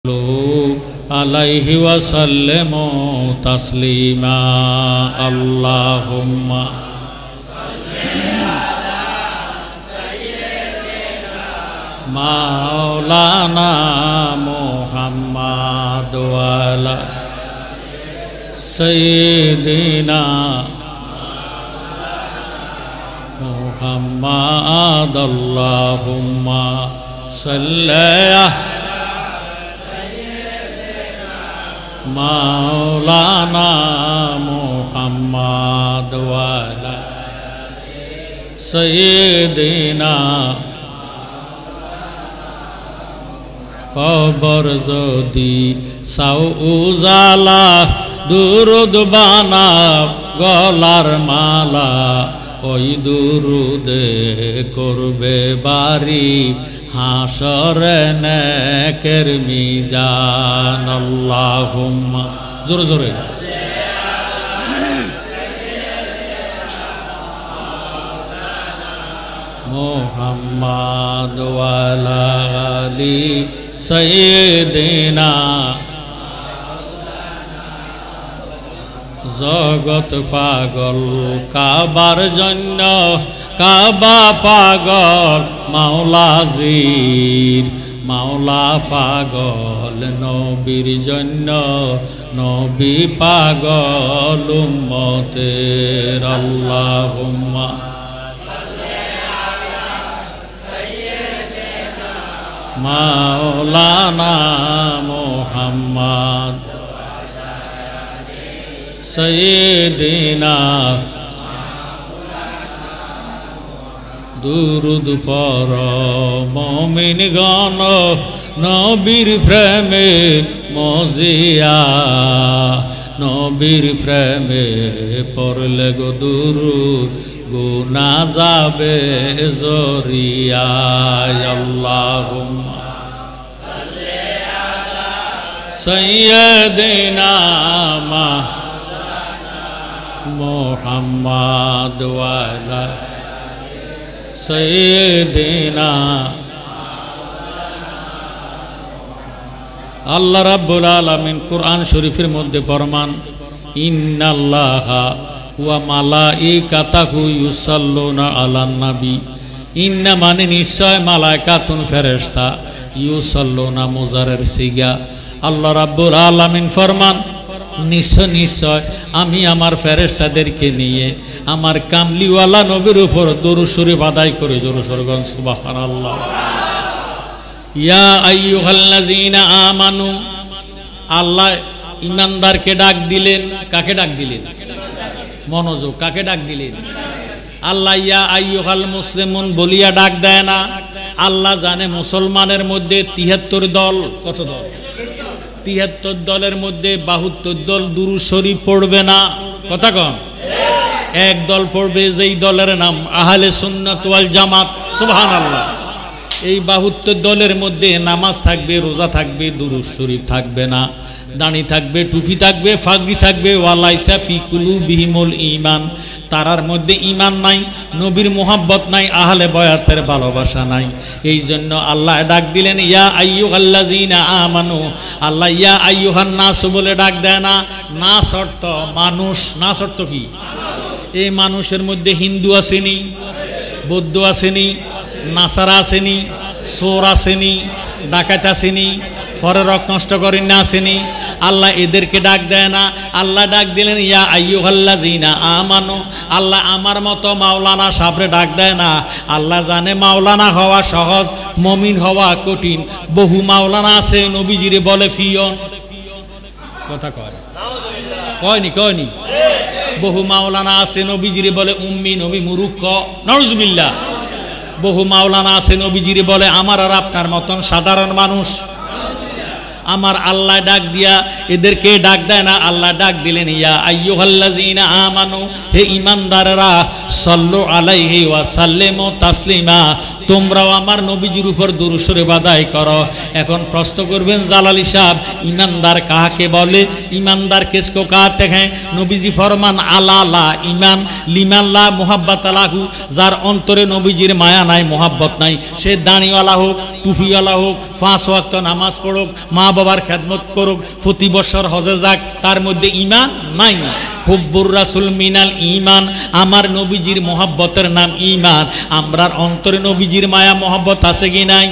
আলাইহি ওয়াসাল্লামু তাসলিমা আল্লাহুম্মা সাল্লি আলা সাইয়্যিদিনা মাওলানা মুহাম্মাদ ওয়া আলা সাইয়্যিদিনা মুহাম্মাদ আল্লাহুম্মা সাল্লি মাওলানা মুহাম্মাদ ওয়া আলা সাইয়্যিদিনা কবর যদি সাউ উজালা দুরুদ বানাও গলার মালা ওই দুরুদে করবে বাড়ি হাসরে নেকের মিজান আল্লাহুম্মা জোরে জোরে মুহাম্মাদ ওয়া আলা আলি সাইয়্যিদিনা জগত পাগল কাবার জন্য কাবা পাগল মাওলাজির মাওলা পাগল নবীর জন্য নবী পাগল উম্মতের আল্লাহুম্মা সাল্লি আলা সাইয়্যিদিনা মাওলানা মুহাম্মাদ সাইয়্যিদিনা দুরুদ পড় মুমিনগণ নবীর প্রেমে মজিয়া নবীর প্রেমে পড়লে গো দুরুদ গুনাহ যাবে জরিয়া আল্লাহুম্মা সাল্লি আলা সাইয়্যিদিনা মুহাম্মাদ ওয়া আলা সাইয়্যিদিনা আল্লাহ রাব্বুল আলামিন কুরআন শরীফের মধ্যে ফরমান ইন্নাল্লাহা ওয়া মালাইকাতাহু ইউসাল্লুনা আলান নবী ইন্না মানে নিশ্চয় মালাইকাতুন ফেরেশতা ইউসাল্লুনা মুজারের সিগা আল্লাহ রাব্বুল আলামিন ফরমান নিশ্চয় নিশ্চয় আমি আমার ফেরেশতাদেরকে নিয়ে আমার কামলিওয়ালা নবীর উপর দরুদ শরীফ আদায় করে জোরে সরগন সুবহানাল্লাহ ইয়া আইয়ুহাল্লাযীনা আমানু আল্লাহ ঈমানদারকে ডাক দিলেন কাকে ডাক দিলেন মনোযোগ কাকে ডাক দিলেন আল্লাহ ইয়া আইয়ুহাল মুসলিমুন বলিয়া ডাক দেয় না আল্লাহ জানে মুসলমানের মধ্যে ৭৩ দল কত দল ৭৩ দলের মধ্যে ৭২ দল দুরূদ শরীফ পড়বে না কথা কন এক দল পড়বে যেই দলের নাম আহলে সুন্নাত ওয়াল জামাত সুবহানাল্লাহ এই ৭২ দলের মধ্যে নামাজ থাকবে রোজা থাকবে দুরূদ শরীফ থাকবে না দাড়ি থাকবে টুপি থাকবে ফাগড়ি থাকবে ওয়ালাইসা ফি কুলুবিহিমুল ঈমান তারার মধ্যে ঈমান নাই নবীর মোহাব্বত নাই আহলে বয়াতের ভালোবাসা নাই এই জন্য আল্লাহ ডাক দিলেন ইয়া আইয়ুহাল্লাযীনা আমানু আল্লাহ ইয়া আইয়ুহান নাস বলে ডাক দেয় না নাস অর্থ মানুষ নাস অর্থ কি এই মানুষের মধ্যে হিন্দু আসেনি বৌদ্ধ আসেনি নাসারা আসেনি চোর আসেনি ডাকাত আসেনি পরে রক নষ্ট করেন না আসেনি আল্লাহ এদেরকে ডাক দেয় না আল্লাহ ডাক দিলেন ইয়া আইয়ুহাল্লাযীনা আমানু আল্লাহ আমার মতো মাওলানা সাবরে ডাক দেয় না আল্লাহ জানে মাওলানা হওয়া সহজ মুমিন হওয়া কঠিন বহু মাওলানা আছে নবীজিরে বলে ফিয়ন কথা কয় কয়নি বহু মাওলানা আছে নবীজিরে বলে উম্মি নবী মুরুক্ষ নাউজুবিল্লাহ বহু মাওলানা আছে নবীজিরে বলে আমার আর আপনার মতন সাধারণ মানুষ আমার আল্লাহ ডাক দিয়া এদেরকে ডাক দেয় না? আল্লাহ ডাক দিলেন, ইয়া আইয়ুহাল্লাযীনা আমানু, হে ঈমানদাররা, সাল্লু আলাইহি ওয়া সাল্লিমু তাসলিমা, তোমরাও আমার নবীজির উপর দুরূদ শরীফ আদায় করো। এখন প্রশ্ন করবেন জালালি সাহেব, ঈমানদার কাকে বলে? ঈমানদার কিসকো कहते हैं? নবীজি ফরমান আলা লা ঈমান লিমান লা মুহাব্বাত লাহু, যার অন্তরে নবীজির মায়া নাই, মোহাব্বত নাই, সে দাড়িওয়ালা হোক, টুপিওয়ালা হোক, 5 ওয়াক্ত নামাজ পড়ুক, মা বাবার খেদমত করুক, প্রতি বছর হজে যাক, তার মধ্যে ঈমান নাই। হুব্বুর রাসূল মিনাল ঈমান, আমার নবীজির মোহাব্বতের নাম ঈমান। আমরার অন্তরে নবীজির মায়া মোহাব্বত আছে কি নাই?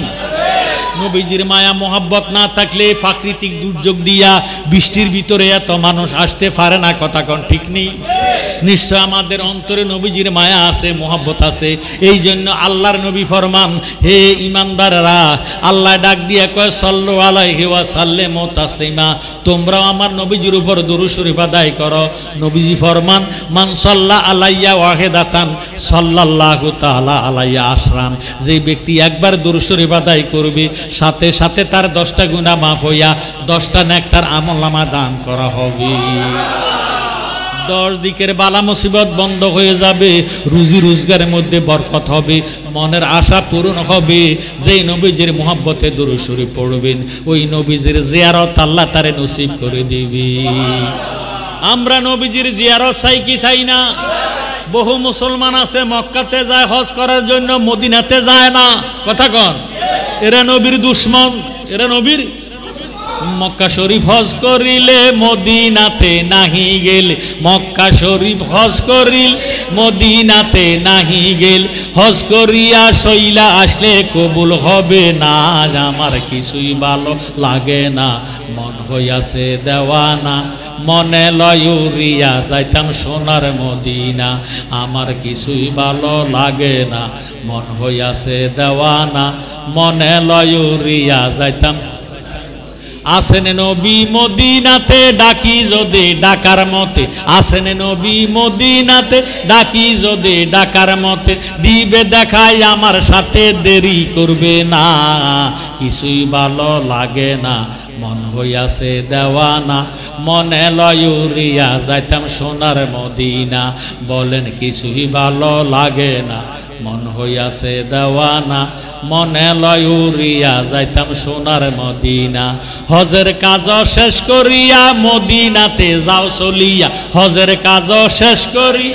নবীজির মায়া মোহাব্বত না থাকলে প্রাকৃতিক দুর্যোগ দিয়া বৃষ্টির ভিতরে এত মানুষ আসতে পারে না। কথা কোন ঠিক নেই? নিশ্চয় আমাদের অন্তরে নবীজির মায়া আছে, মোহাব্বত আছে। এই জন্য আল্লাহর নবী ফরমান, হে ঈমানদাররা, আল্লাহ ডাক দিয়ে কয় সাল্লু আলাইহি ওয়া সাল্লিমু তাসলিমা, তোমরাও আমার নবীজির উপর দুরূদ শরীফ আদায় করো। নবীজি ফরমান, মান সাল্লা আলাইয়া ওয়াহিদাতান সাল্লাল্লাহু তাআলা আলাইয়া আশরান, যে ব্যক্তি একবার দুরূদ শরীফ আদায় করবে, সাথে সাথে তার 10টা গুনাহ মাফ হইয়া 10টা নেকটার আমলনামা দান করা হবে। 10 দিকের বালা মুসিবত বন্ধ হয়ে যাবে, রুজি রোজগারের মধ্যে বরকত হবে, মনের আশা পূরণ হবে। যেই নবীজির মোহাব্বতে দুরূদ শরীফ পড়বেন, ওই নবীজির জিয়ারত আল্লাহ তারে নসিব করে দিবে। আমরা নবীজির জিয়ারত চাই কি চাই না? বহু মুসলমান আছে মক্কাতে যায় হজ করার জন্য, মদিনাতে যায় না। কথা কন, এরা নবীর দুশমন, এরা নবীর। মক্কা শরীফ হজ করিলে মদিনাতে নাহি গেলে, মক্কা শরীফ হজ করিল মদিনাতে নাহি গেল, হজ করিয়া সইলা আসলে কবুল হবে না। আমার কিছুই ভালো লাগে না, মন হইয়াছে দেওয়ানা, মনে লয়ুরিয়া যাইতাম সোনার মদিনা। আমার কিছুই ভালো লাগে না, মন হইয়াছে দেওয়ানা, মনে লয়ুরিয়া যাইতাম। আসেন নবী মদিনাতে ডাকি যদি ডাকার মতে, আসেন নবী মদিনাতে ডাকি যদি ডাকার মতে, দিবে দেখাই আমার সাথে দেরি করবে না। কিছুই ভালো লাগে না, মন হইয়াছে দেওয়ানা, মনে লয়ুরিয়া যাইতাম সোনার মদিনা। বলেন কিছুই ভালো লাগে না, মন হইয়াছে দেওয়ানা, মনে লয়ুরিয়া যাইতাম সোনার মদিনা। হজের কাজ শেষ করিয়া মদিনাতে যাও চলিয়া, হজের কাজ শেষ করি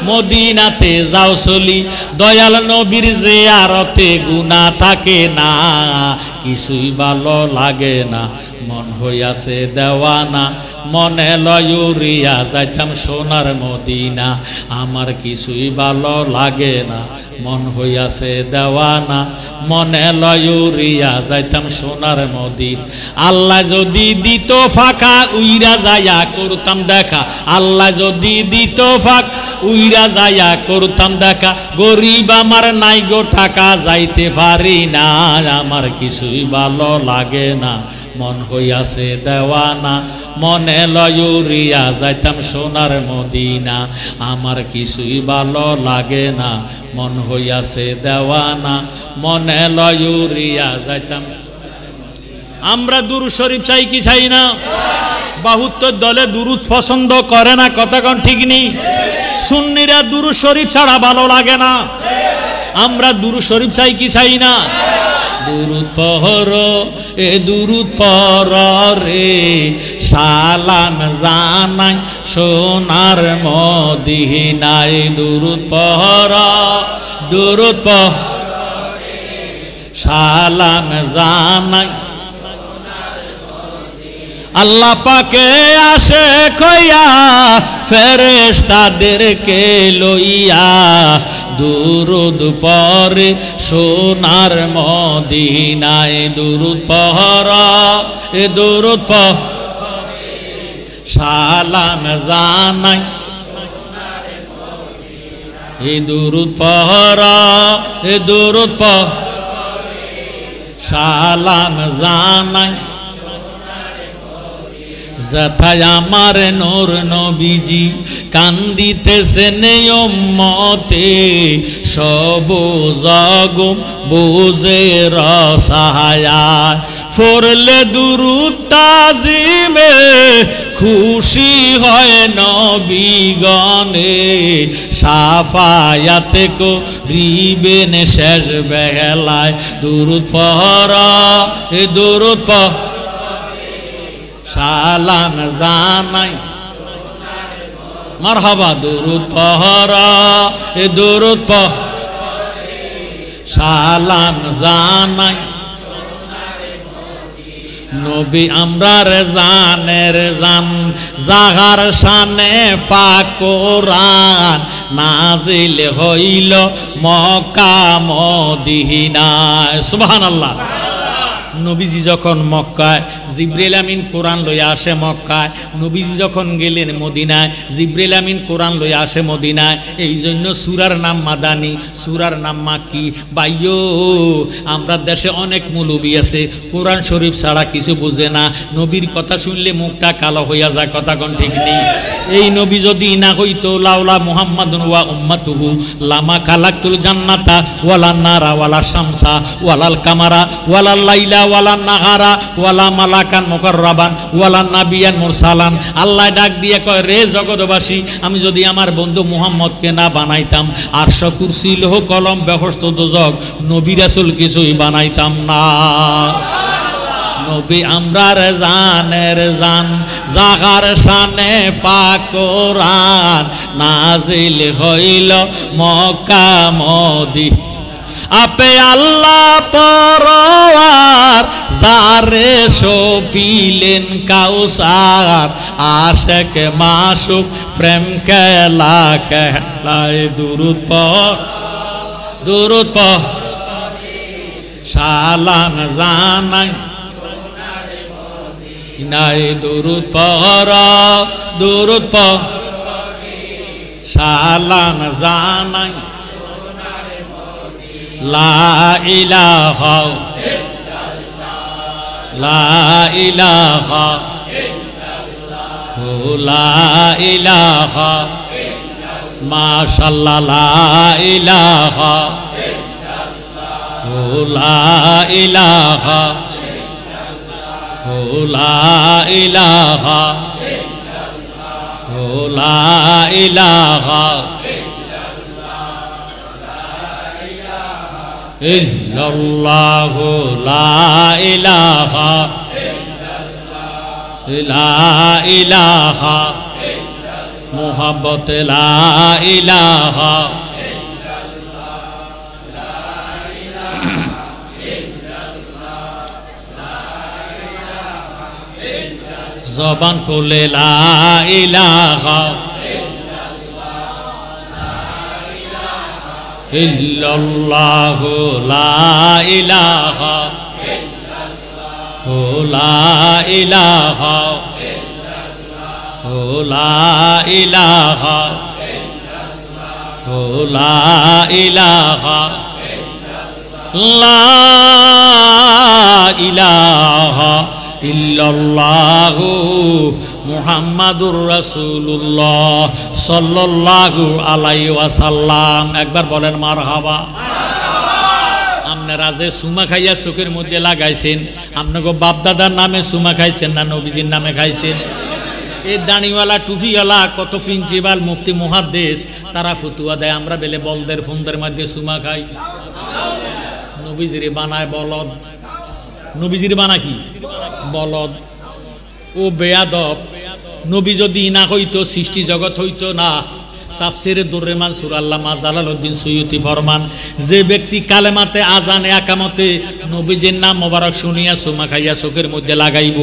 মদিনাতে যাও চলি, দয়াল নবীর জিয়ারতে গুনাহ থাকে না। কিছুই ভালো লাগে না, মন হইয়াছে দেওয়ানা, মনে লয়ুরিয়া যাইতাম সোনার মদিনা। আমার কিছুই ভালো লাগে না, মন হইয়াছে দেওয়ানা, মনে লয়ুরিয়া যাইতাম সোনার মদিনা। আল্লাহ যদি দিত ফাঁকা উইরা যাইয়া করতাম দেখা, আল্লাহ যদি দিত ফাঁকা উইরা যাইয়া করতাম দেখা, গরিব আমার নাই গো টাকা যাইতে পারি না। আমার কিছুই ভালো লাগে না, মন হইয়াছে দেওয়ানা, মনে লয়ুরিয়া যাইতাম সোনার মদিনা। আমার কিছুই ভালো লাগে না, মন হইয়াছে দেওয়ানা, মনে লয়ুরিয়া যাইতাম। আমরা দুরূদ শরীফ চাই কি চাই না? বাহুত্তর দলে দুরূদ পছন্দ করে না। কথা কোন ঠিক নেই? সুন্নিরা দুরূদ শরীফ ছাড়া ভালো লাগে না। আমরা দুরূদ শরীফ চাই কি চাই না? দুরূদ পড় এ দুরূদ পড় রে, সালাম জানাই সোনার মদিনায়। দুরূদ পড়, দুরূদ পড়, সালাম জানাই। আল্লাহ পাকে আসে কইয়া ফেরেশতাদেরকে লইয়া, দুরূদ পড়ে সোনার মদিনায়। দুরূদ পড় এ দুরূদ পড়, সালাম জানাই। এ দুরূদ পড় এ দুরূদ পড়, সালাম জানাই। যথায় আমার নূর নবীজি কান্দিতেছেন উম্মতে, সব জগ বুঝে রসায়া পড়লে দুরূদ তাজিমে খুশি হয় নবীগণে শাফায়াতে করিবেন শেষ বেলায় দুরূদ পড়া এ দুরূদ পড় সালাম জানাই মারহাবা দুরূদ পড়া এ দুরূদ পড় সালাম জানাই নবী আমরা রে জানের জান জাগার শানে পাক কোরআন নাজিল হইল মক্কা মদিনায় সুবহানাল্লাহ। নবীজি যখন মক্কায় জিবরিল আমিন কোরআন লইয়া আসে মক্কায়, নবীজি যখন গেলেন মদিনায় জিবরিল আমিন কোরআন লইয়া আসে মদিনায়। এই জন্য সূরার নাম মাদানী, সূরার নাম মাক্কি। বাইয়ো আমরা দেশে অনেক মৌলবী আছে কোরআন শরীফ ছাড়া কিছু বুঝে না, নবীর কথা শুনলে মুখটা কালো হইয়া যায়, কথা কোন ঠিক নেই। এই নবী যদি না হইতো লাউলা মুহাম্মাদুন ওয়া উম্মাতুহু লামা খালাকতুল জান্নাতা ওয়ালা নারা ওয়ালা শামসা ওয়ালাল কামারা ওয়ালাল লাইলা ওয়ালা নাহারা ওয়ালা মালাকান মুকাররাবান ওয়ালা নাবিয়ান মুরসালান। আল্লাহ ডাক দিয়ে কয়, রে জগৎবাসী, আমি যদি আমার বন্ধু মুহাম্মদকে না বানাইতাম আরশ কুরসি লৌহ কলম বেহেশত দোজখ নবী রাসূল কিছুই বানাইতাম না। নবী আমরা রে জানের জান জাগার শানে পাক কোরআন নাজিল হইল মক্কা মদিনা। আপে আল্লাহ পরওয়ার যারে সপিলেন কাউসার আশিক মাশুক প্রেম খেলা খেলায় দুরূদ পড় দুরূদ পড় সালাম জানাই নাই দুরূদ পড় দুরূদ পড় সালাম জানাই লা ইলাহা লা ইলাহা লা ইলাহা মাশাআল্লাহ লা ইলাহা লা ইলাহা লা ইলাহা লা ইলাহা ইল্লাল্লাহু লা ইলাহা লা ইলাহা মুহাব্বত লা ইলাহা জবান খুলে লা ইলাহা ইল্লাল্লাহু লা ইলাহা লা ইলাহা লা ইলাহা লা ইলাহা লা ইলাহা ইল্লাল্লাহু মুহাম্মাদুর রাসূলুল্লাহ সাল্লাল্লাহু আলাইহি ওয়াসাল্লাম। একবার বলেন মারহাবা। আপনারা যে সুমা খাইয়া চোখের মধ্যে লাগাইছেন, আপনাকে বাপ দাদার নামে সুমা খাইছেন না নবীজির নামে খাইছেন? এই দাড়িওয়ালা টুপিওয়ালা কত প্রিন্সিপাল মুফতি মুহাদ্দিস তারা ফতুয়া দেয় আমরা বেলে বলদের ফোনদের মধ্যে সুমা খাই। নবীজির বানায় বলদ, নবীজির বানা কি বলদ ও বেয়াদব। নবী যদি না হইতো সৃষ্টি জগৎ হইতো না। তাফসিরে দুররে মানসুর আল্লামা জালালউদ্দিন সুয়ুতি ফরমান, যে ব্যক্তি কালেমাতে আজানে আকামতে নবীজির নাম মোবারক শুনিয়া সুমা খাইয়া চোখের মধ্যে লাগাইব,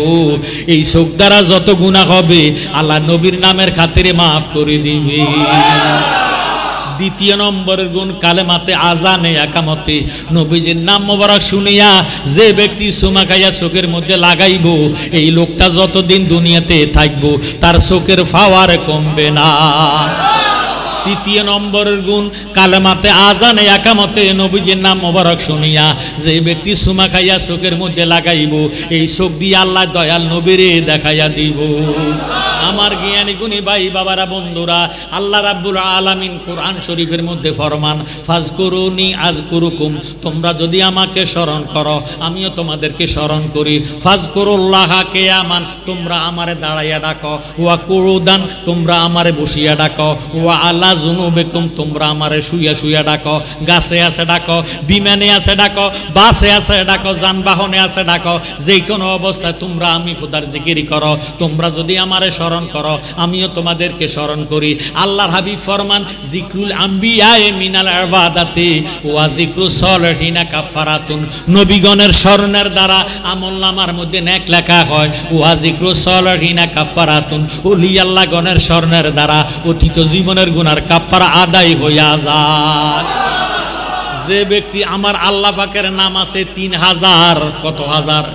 এই চোখ দ্বারা যত গুনাহ হবে আল্লাহ নবীর নামের খাতিরে মাফ করে দিবে। দ্বিতীয় নম্বরের গুণ কালেমাতে আজানে একামতে নবীজির নাম মোবারক শুনিয়া যে ব্যক্তি সুমা খাইয়া চোখের মধ্যে লাগাইব, এই লোকটা যতদিন দুনিয়াতে থাকব তার চোখের পাওয়ার কমবে না। তৃতীয় নম্বরের গুণ কালেমাতে আজানে একামতে নবীজির নাম মোবারক শুনিয়া যে ব্যক্তি সুমা খাইয়া চোখের মধ্যে লাগাইব, এই চোখ দিয়ে আল্লাহ দয়াল নবীরে দেখাইয়া দিব। আমার জ্ঞানী গুণী ভাই বাবারা বন্ধুরা, আল্লাহ রাব্বুল আলামিন কোরআন শরীফের মধ্যে ফরমান, ফাজকুরুনি আযকুরুকুম, তোমরা যদি আমাকে স্মরণ করো আমিও তোমাদেরকে স্মরণ করি। ফাজকুরুল্লাহা কিয়ামান, তোমরা আমারে দাঁড়াইয়া ডাকো। ওয়া কুউদান, তোমরা আমারে বসিয়া ডাকো। ওয়া আলা জুনুবিকুম, তোমরা আমারে শুইয়া শুইয়া ডাকো। গাছে আছে ডাকো, বিমানে আছে ডাকো, বাসে আছে ডাকো, যানবাহনে আছে ডাকো, যে কোনো অবস্থায় তোমরা আমি খোদার জিকির করো। তোমরা যদি আমারে স্মরণ করো আমিও তোমাদেরকে স্মরণ করি। আল্লাহর হাবিব ফরমান, জিকরুল আম্বিয়ায়ে মিনাল ইবাদাতি ওয়া জিকরুস সালিহিনা কাফারাতুন, নবীগণের স্মরণের দ্বারা আমলনামার মধ্যে নেক লেখা হয়। ওয়া জিকরুস সালিহিনা কাফারাতুন, ওলি আল্লাহগণের স্মরণের দ্বারা অতীত জীবনের গুনার কাফারা আদায় হইয়া যায়। যে ব্যক্তি আমার আল্লাহ পাকের নাম আছে 3000, কত হাজার?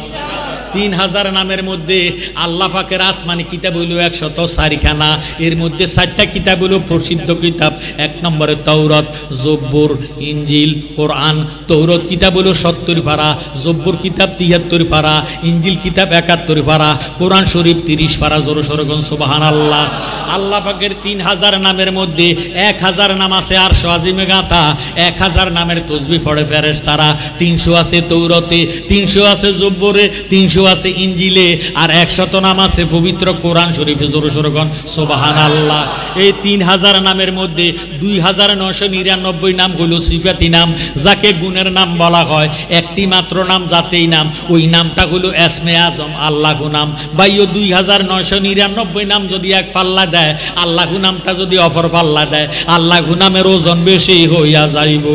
3000 নামের মধ্যে আল্লাহ পাকের আসমানি কিতাব হইল 104 খানা। এর মধ্যে 4টা কিতাব হইল প্রসিদ্ধ কিতাব। 1 নম্বরে তৌরাত, জব্বুর, ইনজিল, কোরআন। তৌরাত কিতাব হইল 70 পারা, জব্বুর কিতাব 73 পারা, ইনজিল কিতাব 71 পারা, কোরআন শরীফ 30 পারা। জোরে সোরে বলুন সুবহানাল্লাহ। আল্লাহ পাকের 3000 নামের মধ্যে 1000 নাম আছে আরশ আজিমে গাঁথা, 1000 নামের তসবিহ পড়ে ফেরেশতারা। 300 আছে তৌরাতে, 300 আছে জব্বুরে, 300 আছে ইনজিলে, আর 100 নাম আছে পবিত্র কোরআন শরীফে। জোরে সোরে বলুন সুবহানাল্লাহ। এই 3000 নামের মধ্যে 2999 নাম হলো সিফাতি নাম, যাকে গুণের নাম বলা হয়। একটি মাত্র নাম জাতেই নাম, ওই নামটা হলো এসমে আজম, আল্লাহু নাম। বাইও 2999 নাম যদি এক পাল্লা দেয়, আল্লাহু নামটা যদি অপর পাল্লা দেয়, আল্লাহু নামের ওজন বেশি হইয়া যাইব।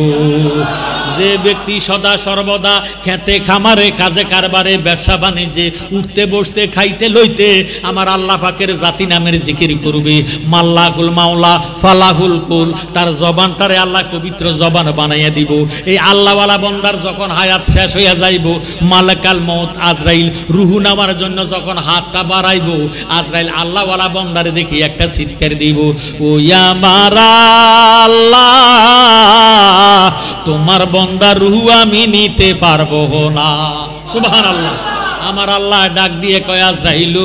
যে ব্যক্তি সদা সর্বদা খেতে খামারে কাজে কারবারে ব্যবসা বাণিজ্যে উঠতে বসতে খাইতে লইতে আমার আল্লাহ পাকের জাতি নামের জিকির করবে, মাল্লাহুল মাওলা ফালাহুল কুল, তার জবানটারে আল্লাহ পবিত্র জবান বানাইয়া দিব। এই আল্লাহওয়ালা বন্দার যখন হায়াত শেষ হইয়া যাইব, মালাকাল মউত আজরাইল রুহু নামার জন্য যখন হাতটা বাড়াইব, আজরাইল আল্লাহওয়ালা বন্দারে দেখি একটা চিৎকার দিব, ও আমার আল্লাহ, তোমার বন্দার রুহু আমি নিতে পারবো না। সুবহানাল্লাহ। আমার আল্লাহ ডাক দিয়ে কয়, আজরাইল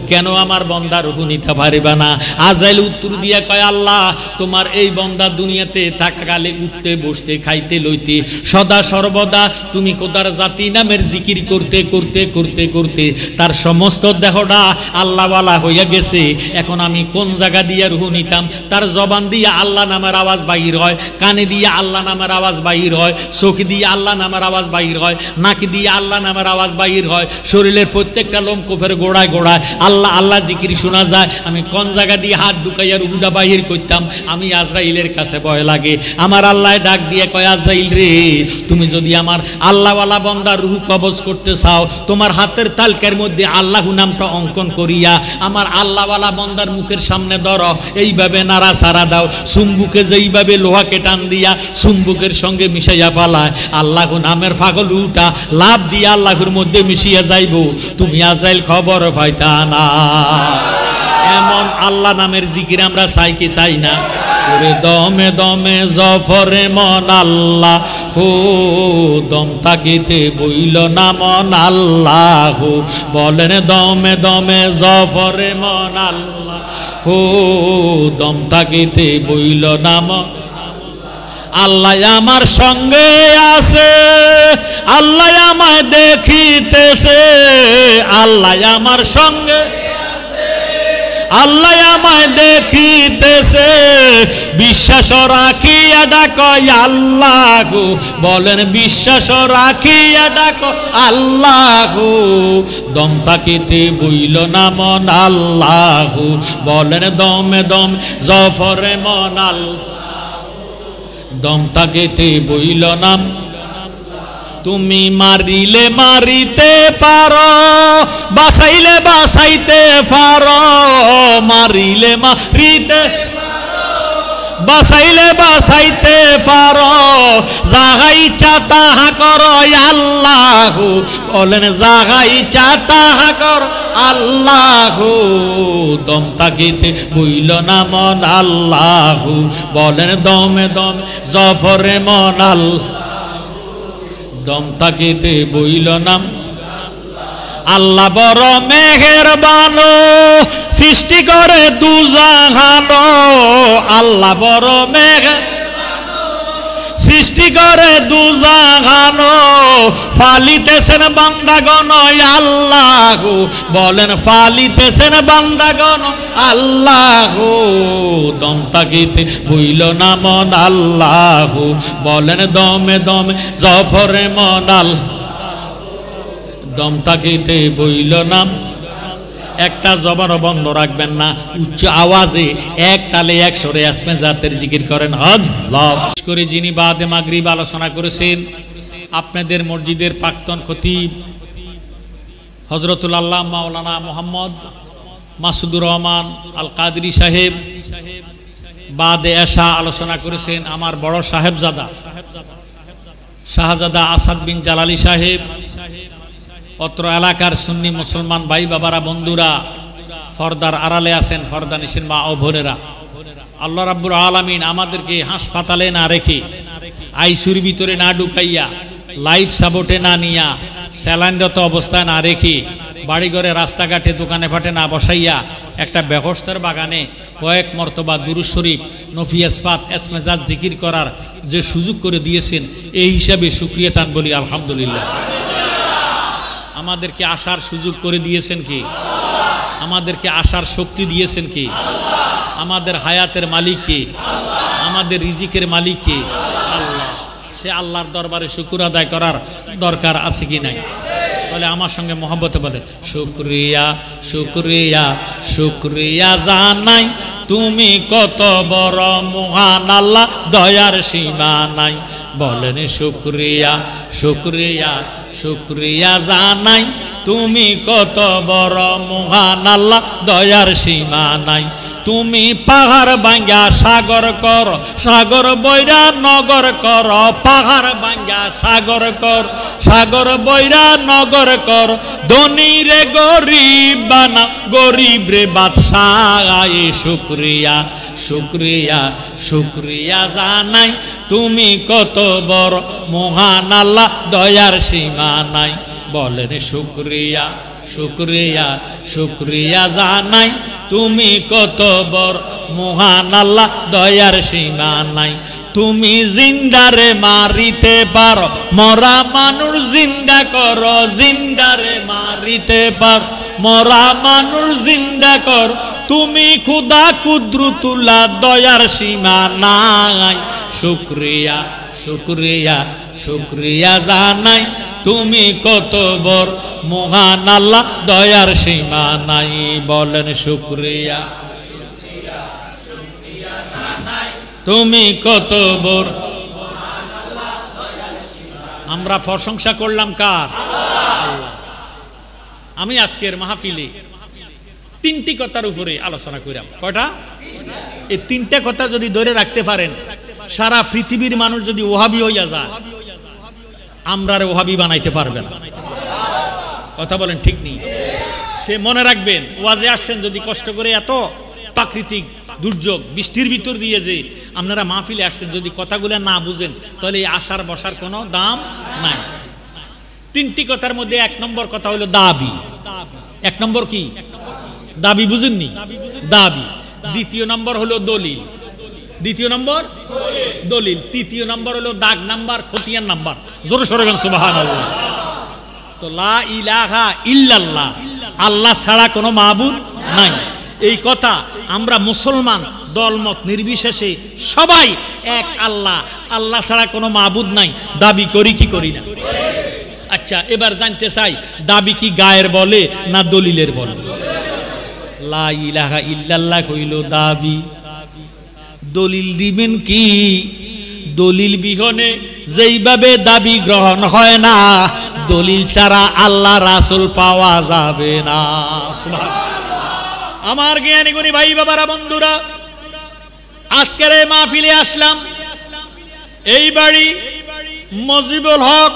কেন আমার বন্দা রূহ নিতে পারিবা না? আজরাইল উত্তর দিয়ে কয়, আল্লাহ তোমার এই বন্দা দুনিয়াতে থাকাকালে উঠতে বসতে খাইতে লইতে সদা সর্বদা তুমি খোদার জাতি নামের জিকির করতে করতে করতে করতে তার সমস্ত দেহটা আল্লাহওয়ালা হইয়া গেছে। এখন আমি কোন জায়গা দিয়ে রূহ নিতাম? তার জবান দিয়ে আল্লাহ নামের আওয়াজ বাহির হয়, কানে দিয়ে আল্লাহ নামের আওয়াজ বাহির হয়, চোখ দিয়ে আল্লাহ নামের আওয়াজ বাহির হয়, নাক দিয়ে আল্লাহ নামের আওয়াজ বাহির হয়, শরীরের প্রত্যেকটা লোমকূপের গোড়ায় গোড়ায় আল্লাহ আল্লাহ জিকির শোনা যায়। আমি কোন জায়গা দিয়ে হাত ঢুকাইয়া রুহুটা বাহির করতাম, আমি আজরাইলের কাছে ভয় লাগে। আমার আল্লাহ ডাক দিয়ে কয়, আজরাইল রে, তুমি যদি আমার আল্লাহওয়ালা বন্দার রুহু কবজ করতে চাও, তোমার হাতের তালকার মধ্যে আল্লাহু নামটা অঙ্কন করিয়া আমার আল্লাহওয়ালা বন্দার মুখের সামনে ধরো, এইভাবে নাড়া সারা দাও, চুম্বুকে যেইভাবে লোহাকে টান দিয়া চুম্বুকের সঙ্গে মিশাইয়া পালায়, আল্লাহু নামের পাগল রুহুটা লাভ দিয়ে আল্লাহর মধ্যে মিশিয়া যাইব, তুমি আজরাইল খবর পাইতা না। এমন আল্লাহ নামের জিকির আমরা চাই কি চাই না? ওরে দমে দমে জফরে মন আল্লাহ হো, দম থাকিতে বইল না মন আল্লাহ, বলেন দমে দমে জফরে মন আল্লাহ হো, দম থাকিতে বইল না মন আল্লাহ আমার সঙ্গে আছে, আল্লাহ আমায় দেখিতেছে, আল্লাহ আমার সঙ্গে, আল্লাহ আমায় দেখিতেছে, বিশ্বাস রাখিয়া ডাকো আল্লাহ, বলেন বিশ্বাস রাখিয়া ডাকো আল্লাহ, দম থাকিতে বইল না মন আল্লাহ, বলেন দমে দম জফরে মন আল্লাহ, দম থাকিতে বইল নাম। তুমি মারিলে মারিতে পারো, বাসাইলে বাসাইতে পারো, মারিলে মারিতে বাসাইলে বাসাইতে পারো, জাগাই চাতাহা করো আল্লাহ, বলেন জাগাই চাতাহা করো আল্লাহ, দম থাকিতে বইল না মন আল্লাহ, বলেন দমে দম জফরে মন আল্লাহ, দম থাকিতে বইল নাম। আল্লাহ বড় মেহেরবান সৃষ্টি করে দুজাহান আল্লাহ বড় সৃষ্টি করে দুজাহান ফালিতেছেন বান্দাগণ আল্লাহ বলেন ফালিতেছেন বান্দাগণ আল্লাহ দম তাকিতে বইল না মন আল্লাহ বলেন দমে দমে জফরে মন দম তাকিতে বইল নাম একটা জবান বন্ধ রাখবেন না উচ্চ আওয়াজে এক তালে এক সুরে আসমে জাতের জিকির করেন আল্লাহ করে যিনি বাদে মাগরিব আলোচনা করেছেন আপনাদের মসজিদের প্রাক্তন খতিব হযরতুল আল্লাহ মাওলানা মোহাম্মদ মাসুদুর রহমান আল কাদরি সাহেব বাদে এশা আলোচনা করেছেন আমার বড় সাহেবজাদা শাহজাদা আসাদ বিন জালালি সাহেব অত্র এলাকার সুন্নি মুসলমান ভাই বাবারা বন্ধুরা ফরদার আড়ালে আছেন ফরদা নিশিন মা ও বোনেরা আল্লাহ রাব্বুল আলামিন আমাদেরকে হাসপাতালে না রেখে আইসিইউর ভিতরে না ঢুকাইয়া লাইফ সাপোর্টে না নিয়া স্যালাইনরত অবস্থায় না রেখে বাড়িঘরে রাস্তাঘাটে দোকানে ফাটে না বসাইয়া একটা বেহস্তের বাগানে কয়েক মর্তবা দুরূদ শরীফ নফিয়াসফাত এসমেজাত জিকির করার যে সুযোগ করে দিয়েছেন এই হিসাবে শুকরিয়া তান বলি আলহামদুলিল্লাহ। আমাদেরকে আসার সুযোগ করে দিয়েছেন কি? আমাদেরকে আসার শক্তি দিয়েছেন কি? আমাদের হায়াতের মালিক কে? আমাদের রিজিকের মালিক কে? আল্লাহ। সে আল্লাহর দরবারে শুকর আদায় করার দরকার আছে কি নাই? বলে আমার সঙ্গে মহব্বতে বলে শুকরিয়া শুকরিয়া শুকরিয়া জানাই তুমি কত বড় মহান আল্লাহ দয়ার সীমা নাই বলেন শুকরিয়া শুকরিয়া শুকরিয়া জানাই তুমি কত বড় মহান আল্লাহ দয়ার সীমা নাই তুমি পাহাড় ভাঙ্গা সাগর কর সাগর বৈরা নগর কর পাহাড় ভাঙ্গা সাগর কর সাগর বৈরা নগর কর ধনী রে গরিব বানা গরিব রে বাদশাহ শুকরিয়া শুকরিয়া শুকরিয়া জানাই তুমি কত বড় মহান আল্লাহ দয়ার সীমা নাই বলেন শুকরিয়া শুকরিয়া শুকরিয়া জানাই তুমি কত বড় মহান আল্লাহ দয়ার সীমা নাই তুমি জিন্দারে মারিতে পারো মরা মানুষ জিন্দা করো জিন্দারে মারিতে পারো মরা মানুষ জিন্দা কর তুমি খুদা কুদরতুল্লাহ দয়ার সীমা নাই শুকরিয়া শুকরিয়া শুকরিয়া জানাই তুমি কত বড় মহান আল্লাহ দয়ার সীমা নাই বলেন শুকরিয়া তুমি কত বড় আমরা প্রশংসা করলাম কার? আল্লাহ। আমি আজকের মাহফিলে তিনটি কথার উপরে আলোচনা করিলাম। কয়টা? এই তিনটা কথা যদি ধরে রাখতে পারেন সারা পৃথিবীর মানুষ যদি ওহাবি হইয়া যায় আমরা ওহাবি বানাইতে পারবে না। কথা বলেন ঠিক নেই? সে মনে রাখবেন ওয়াজে আসছেন যদি কষ্ট করে এত প্রাকৃতিক দুর্যোগ বৃষ্টির ভিতর দিয়ে যে আপনারা মাহফিলে আসছেন যদি কথাগুলো না বুঝেন তাহলে এই আসার বসার কোনো দাম নাই। তিনটি কথার মধ্যে এক নম্বর কথা হলো দাবি। এক নম্বর কি? দাবি। বুঝেননি? দাবি। দ্বিতীয় নম্বর হলো দলিল। দ্বিতীয় নম্বর দলিল। তৃতীয় নম্বর হলো দাগ নাম্বার খতিয়ান নাম্বার। জোরে সরে গেল সুবহানাল্লাহ। তো লা ইলাহা ইল্লাল্লাহ আল্লাহ ছাড়া কোনো মাবুদ নাই। এই কথা আমরা মুসলমান দলমত নির্বিশেষে সবাই এক আল্লাহ আল্লাহ ছাড়া কোনো মাবুদ নাই দাবি করি কি করি না? আচ্ছা এবার জানতে চাই দাবি কি গায়ের বলে না দলিলের বলে? লা ইলাহা ইল্লাল্লাহ কইল দাবি। দলিল দিবেন কি? দলিল বিহনে যেইভাবে দাবি গ্রহণ হয় না দলিল ছাড়া আল্লাহ রাসূল পাওয়া যাবে না। আমার জ্ঞানী গুণী ভাই বাবারা বন্ধুরা আজকের এই মাহফিলে আসলাম এই বাড়ি মজিবুল হক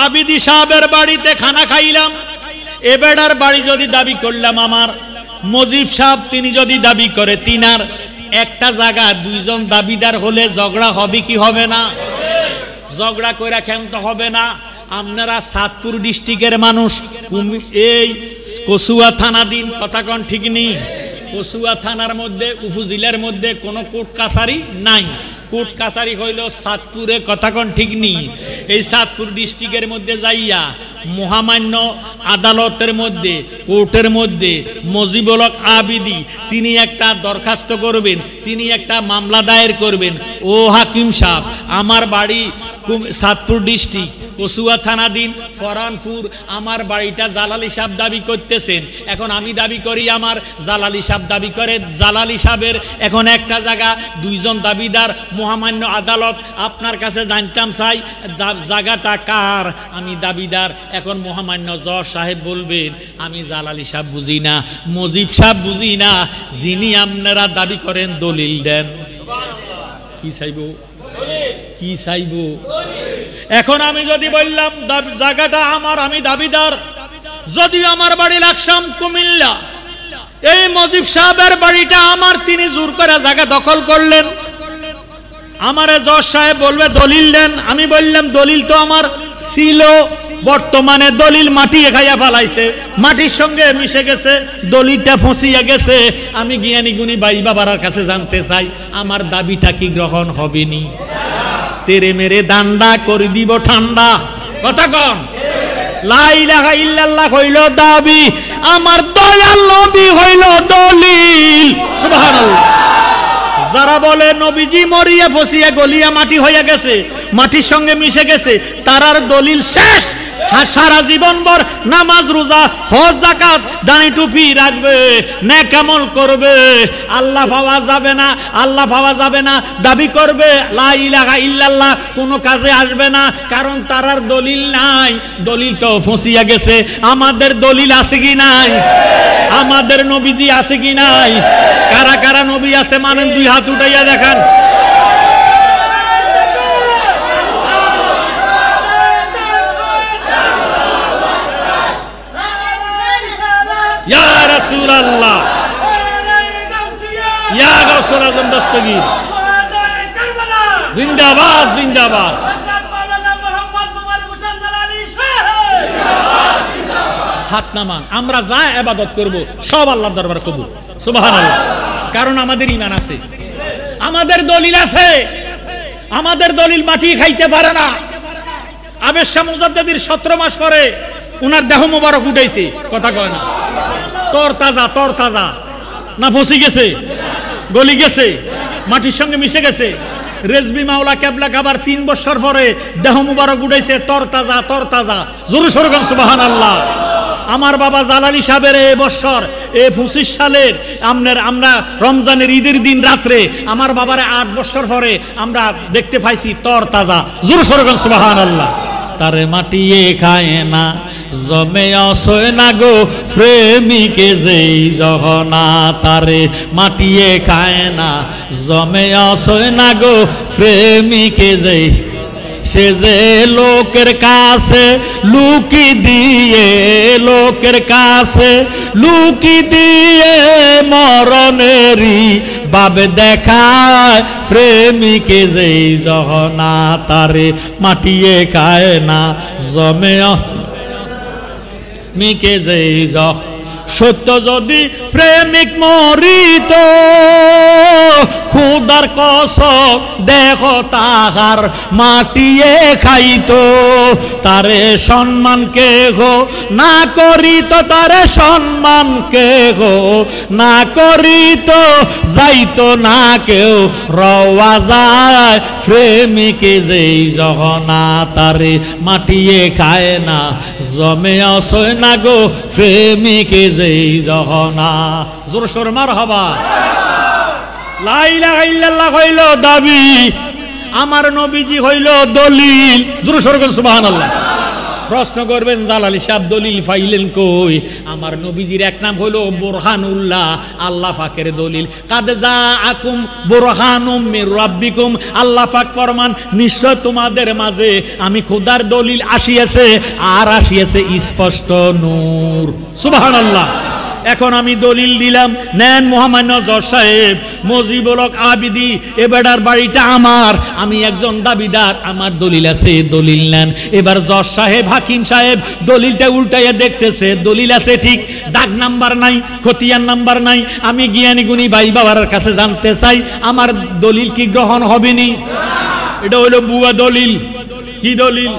আবিদি সাহেবের বাড়িতে খানা খাইলাম। এ বেড়ার বাড়ি যদি দাবি করলাম আমার মজিব সাহেব তিনি যদি দাবি করে তিনার একটা জায়গা দুইজন দাবিদার হলে ঝগড়া হবে কি হবে না? ঝগড়া কইরা ক্ষান্ত হবে না। আপনারা সাতপুর ডিস্ট্রিক্টের মানুষ, এই কচুয়া থানাধীন, কথা কোন ঠিক নেই? কচুয়া থানার মধ্যে উপজেলার মধ্যে কোনো কোর্ট কাছারি নাই। কোর্ট কাছারি হইল সাতপুরে, কথা কোন ঠিক নেই? এই সাতপুর ডিস্ট্রিক্টের মধ্যে যাইয়া মহামান্য আদালতের মধ্যে, কোর্টের মধ্যে মজিবুল হক আবিদি তিনি একটা দরখাস্ত করবেন, তিনি একটা মামলা দায়ের করবেন। ও হাকিম সাহেব, আমার বাড়ি সাতপুর ডিস্ট্রিক্ট, কচুয়া থানাধীন, ফরানপুর, আমার বাড়িটা জালালি সাহেব দাবি করতেছেন। এখন আমি দাবি করি আমার, জালালি সাহেব দাবি করে জালালি সাহেবের। এখন একটা জায়গা, দুইজন দাবিদার, মহামান্য আদালত আপনার কাছে জানতাম চাই জায়গাটা কার, আমি দাবিদার। এখন মহামান্য জজ সাহেব বলবেন আমি জালালি সাহেব বুঝি না, মজিব সাহেব বুঝি না, যিনি আপনারা দাবি করেন দলিল দেন। কি চাইব? কি চাইব? এখন আমি যদি বললাম জায়গাটা আমার, আমি দাবিদার, যদি আমার বাড়ি লাকসাম কুমিল্লা, এই মজিব সাহেবের বাড়িটা আমার, তিনি জোর করে জায়গা দখল করলেন, আমারে জজ সাহেব বলবে দলিল দেন। আমি বললাম দলিল তো আমার ছিল, বর্তমানে দলিল মাটি খাইয়া ফেলাইছে, মাটির সঙ্গে মিশে গেছে, দলিলটা ফসিয়া গেছে। আমি জ্ঞানী গুণী ভাই বাবার কাছে জানতে চাই আমার দাবিটা কি গ্রহণ হবে নি? তেরে মেরে দান্ডা করে দিব ঠান্ডা, কথা কন। লা ইলাহা ইল্লাল্লাহ হইল দাবি, আমার দয়াল নবী হইল দলিল। সুবহানাল্লাহ। যারা বলে নবীজি মরিয়া ফসিয়া গলিয়া মাটি হইয়া গেছে, মাটির সঙ্গে মিশে গেছে, তারার দলিল শেষ। সারা জীবন ভর নামাজ রোজা হজ যাকাত দানি টুপি রাখবে, নেক আমল করবে, আল্লাহ পাওয়া যাবে না, আল্লাহ পাওয়া যাবে না দাবি করবে, লা ইলাহা ইল্লাল্লাহ কোনো কাজে আসবে না, কারণ তারার দলিল নাই। দলিল তো ফসিয়া গেছে। আমাদের দলিল আছে কি নাই? আমাদের নবীজি আছে কি নাই? কারা কারা নবী আছে মানেন? দুই হাত উঠাইয়া দেখান। ইয়া রাসূলুল্লাহ, ইয়া গাউসুল আজম দস্তগীর, জিন্দাবাদ জিন্দাবাদ। হাত নামান, আমরা যা ইবাদত করব সব আল্লাহর দরবারে কবুল। সুবহানাল্লাহ। কারণ আমাদের ঈমান আছে, আমাদের দলিল আছে। আমাদের দলিল মাটি খাইতে পারে না। আবেশ শাহ মুজাদ্দিদির 17 মাস পরে উনার দেহ মোবারক উঠাইছে, কথা কয় না? তর তাজা, তর তাজা না ফসি গেছে, গলি গেছে, মাটির সঙ্গে মিশে গেছে। রেজবি মাওলা কেবলা কাবার 3 বছর পরে দেহ মুবারক উঠাইছে, তর তাজা, তর তাজা। জোরে সোরে বলেন সুবহানাল্লাহ। আমার বাবা জালালি সাহেবের এই বছর, এই 25 সালের আমরা রমজানের ঈদের দিন রাত্রে আমার বাবার 8 বছর পরে আমরা দেখতে পাইছি তর তাজা। জোরে সোরে বলেন সুবহানাল্লাহ। তারে মাটিয়ে খায় না, জমে আসয় না গো প্রেমিকে যেই জহনা, তারে মাটিয়ে খায় না, জমে আসয় না গো প্রেমিকে যেই। সে যে লোকের কাছে লুকি দিয়ে, লোকের কাছে লুকি দিয়ে মরণেরই বাবে দেখায় প্রেমিকে যেই জহনা, তারে মাটিয়ে খায় না, জমে মিকে যেই জহ। সত্য যদি প্রেমিক মরিত, খুদার কসম দেখো তাহার মাটিয়ে খাইতো, তারে সম্মান কে গো না করিত, তারে সম্মান কে গো না করিত, যাইতো না কেউ রওয়া যায় প্রেমিকে যেই জহনা, তারে মাটিয়ে খায় না, জমে আসয় না গো প্রেমিকে যেই জহনা। জোর সোর মারহাবা। লা ইলাহা ইল্লাল্লাহ হইল দাবি, আমার নবীজি হইল দলিল। জোর সোর বলেন সুবহানাল্লাহ। প্রশ্ন করবেন জালালি সাহেব দলিল পাইলেন কই? আমার নবীজির এক নাম হইল বুরহানুল্লাহ, আল্লাহ পাকের দলিল। কাদ জাআকুম বুরহানুম মির রাব্বিকুম, আল্লাহ পাক ফরমান নিশ্চয় তোমাদের মাঝে আমি খোদার দলিল আসিয়াছে, আর আসিয়াছে স্পষ্ট নূর। সুবহানাল্লাহ। এখন আমি দলিল দিলাম, নেন মহামান্য জজ সাহেব, মজিবুল হক আবিদি এ বেটার বাড়িটা আমার, আমি একজন দাবিদার, আমার দলিল আছে, দলিল নেন। এবার জজ সাহেব, হাকিম সাহেব দলিলটা উল্টাইয়া দেখতেছে, দলিল আছে ঠিক, দাগ নাম্বার নাই, খতিয়ান নাম্বার নাই। আমি জ্ঞানী গুণী ভাই বাবার কাছে জানতে চাই, আমার দলিল কি গ্রহণ হবে নি? এটা হইল বুয়া দলিল। কি দলিল?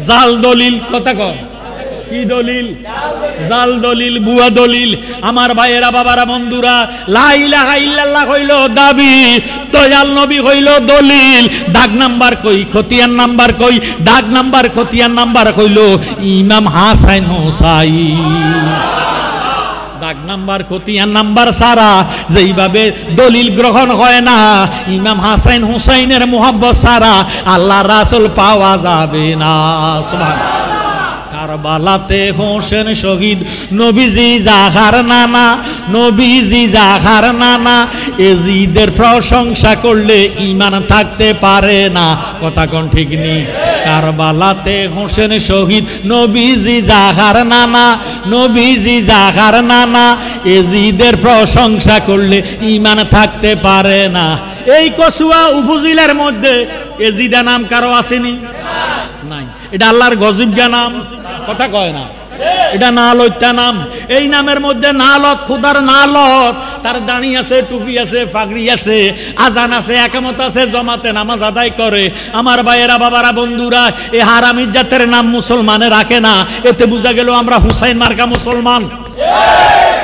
জাল দলিল। কথা কর, কি দলিল? জাল দলিল, বুয়া দলিল। আমার ভাইয়েরা, বাবারা, বন্ধুরা, লা ইলাহা ইল্লাল্লাহ হইল দাবি, দয়াল নবী হইল দলিল। দাগ নাম্বার কই, খতিয়ান নাম্বার কই? দাগ নাম্বার খতিয়ান নাম্বার হইল ইমাম হাসান হোসাইন। দাগ নাম্বার খতিয়ান নাম্বার সারা যেইভাবে দলিল গ্রহণ হয় না, ইমাম হাসান হুসাইনের মুহাব্বত সারা আল্লাহ রাসূল পাওয়া যাবে না। সুবহানাল্লাহ। কারবালাতে হোসেন শহীদ, নবীজি জাহার নানা, নবীজি জাহার নানা। এজিদের প্রশংসা করলে ঈমান থাকতে পারে না। কথা কোন ঠিক নেই? কারবালাতে হোসেন শহীদ, নবীজি জাহার নানা, নবীজি জাহার নানা। এজিদের প্রশংসা করলে ঈমান থাকতে পারে না। এই কসুয়া উপজেলার মধ্যে এজিদা নাম কারো আসেনি? নাই। এটা আল্লাহর গজব নাম। কথা কয় না, এটা নালতা নাম। এই নামের মধ্যে নালত, খুদার নালত, তার দাঁড়ি আছে, টুপি আছে, পাগড়ি আছে, আজান আছে, একামত আছে, জমাতে নামাজ আদায় করে। আমার ভাইয়েরা, বাবারা, বন্ধুরা, এই হারামির জাতের নাম মুসলমানে রাখে না। এতে বোঝা গেল আমরা হুসাইন মার্কা মুসলমান।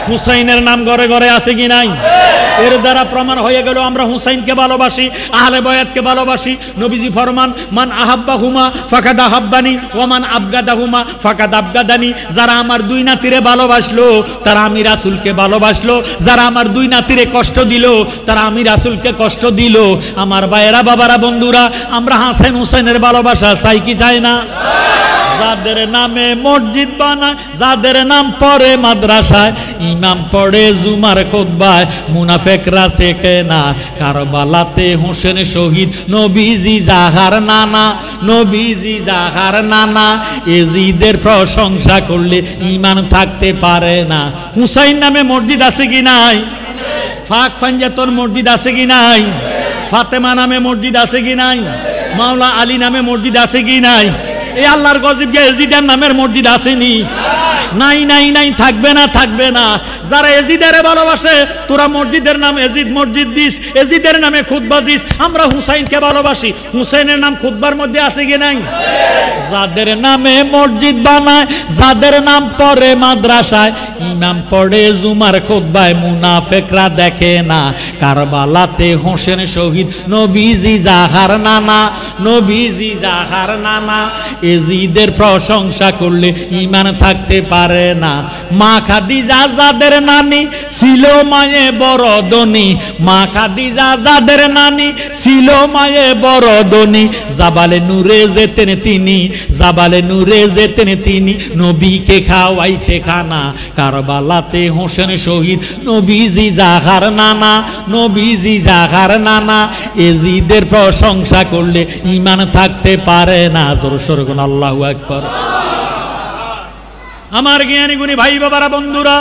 হুসাইনের নাম ঘরে ঘরে আছে কি নাই? এর দ্বারা প্রমাণ হয়ে গেল আমরা হুসাইনকে ভালোবাসি, আহলে বায়াতকে ভালোবাসি। নবীজি ফরমান, মান আহাব্বাহুমা ফাকাদ আহাব্বানি ওয়া মান আবগাদাহুমা ফাকাদ আবগাদানি। যারা আমার দুই নাতিরে ভালোবাসলো তারা আমি রাসূলকে ভালোবাসলো, যারা আমার দুই নাতিরে কষ্ট দিল তারা আমি রাসূলকে কষ্ট দিল। আমার ভাইয়েরা, বাবারা, বন্ধুরা, আমরা হাসান হুসাইনের ভালোবাসা চাই কি চাই না? যাদের নামে মসজিদ বানায়, যাদের নাম পড়ে মাদ্রাসায়, ইমাম পড়ে জুমার খুতবায়, মুনাফিকরা শেখে না। কারবালাতে হোসেন শহীদ, নবীজি জাহার নানা, নবীজি জাহার নানা। এজিদের প্রশংসা করলে ঈমান থাকতে পারে না। হুসাইন নামে মসজিদ আছে কি নাই? ফাক ফাঞ্জাতন মসজিদ আছে কি নাই? ফাতেমা নামে মসজিদ আছে কি নাই? মাওলা আলী নামে মসজিদ আছে কি নাই? এই আল্লাহর গজব এজিদের নামের মসজিদ আসেনি? নাই, নাই, নাই, থাকবে না, থাকবে না। যারা এজিদের ভালোবাসে তোরা মসজিদের নাম এজিদ মসজিদ দিস, এজিদের নামে খুতবা দিস। আমরা হুসাইনকে ভালোবাসি, হুসাইনের নাম খুতবার মধ্যে আছে কি নাই? যাদের নামে মসজিদ বানায়, যাদের নাম পড়ে মাদ্রাসায়, ইমাম পড়ে জুমার খুতবায়, মুনাফিকরা দেখে না। কারবালাতে হোসেন শহীদ, নবীজি জাহার নানা, নবীজি জাহার নানা। এজিদের প্রশংসা করলে ঈমান থাকতে পারে না। মা খাদিজা যাদের নানি ছিল মায়ে বড় ধনী, মা খাদিজা যাদের নানি ছিল মায়ে বড় ধনী। জাবালে নূরে যেতেন তিনি, জাবালে নূরে যেতেন তিনি, নবীকে খাওয়াইতে খানা। কারবালাতে হোসেন শহীদ, নবীজি জাহার নানা, নবীজি জাহার নানা। এজিদের প্রশংসা করলে ঈমান থাকতে পারে না। জোর সোরে কোন আল্লাহু আকবার। আমার জ্ঞানী গুণী ভাই বাবারা, বন্ধুরা,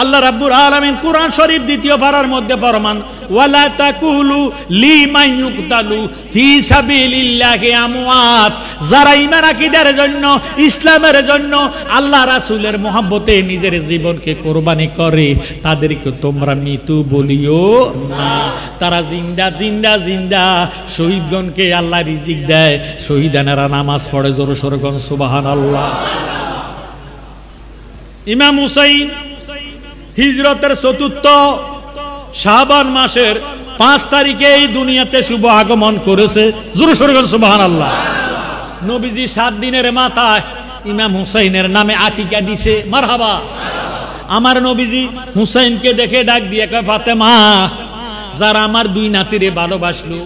আল্লাহ রাব্বুল আলামিন কুরআন শরীফ দ্বিতীয় পারার মধ্যে ফরমান, ওয়ালা তাকুলু লিমান ইউকতালু ফি সাবিলিল্লাহি আমওয়াত। যারা ঈমান আকীদার জন্য, ইসলামের জন্য, আল্লাহ রাসূলের মহব্বতে নিজের জীবনকে কোরবানি করে তাদেরকে তোমরা মৃত্যু বলিও না। তারা জিন্দা জিন্দা জিন্দা। শহীদগণকে আল্লাহ রিজিক দেয়, শহীদানেরা নামাজ পড়ে। জোরে সোরে কোন সুবহানাল্লাহ। ইমাম হুসাইন হিজরতের ৪র্থ শাবান মাসের ৫ তারিখে এই দুনিয়াতে শুভ আগমন করেছে। জোরে সোরে বলেন সুবহানাল্লাহ। নবীজি ৭ দিনের মাথায় ইমাম হুসাইনের নামে আকিকা দিছে। মারহাবা। আমার নবীজি হুসাইনকে দেখে ডাক দিয়ে কয়, ফাতেমা, যারা আমার দুই নাতিরে ভালোবাসলো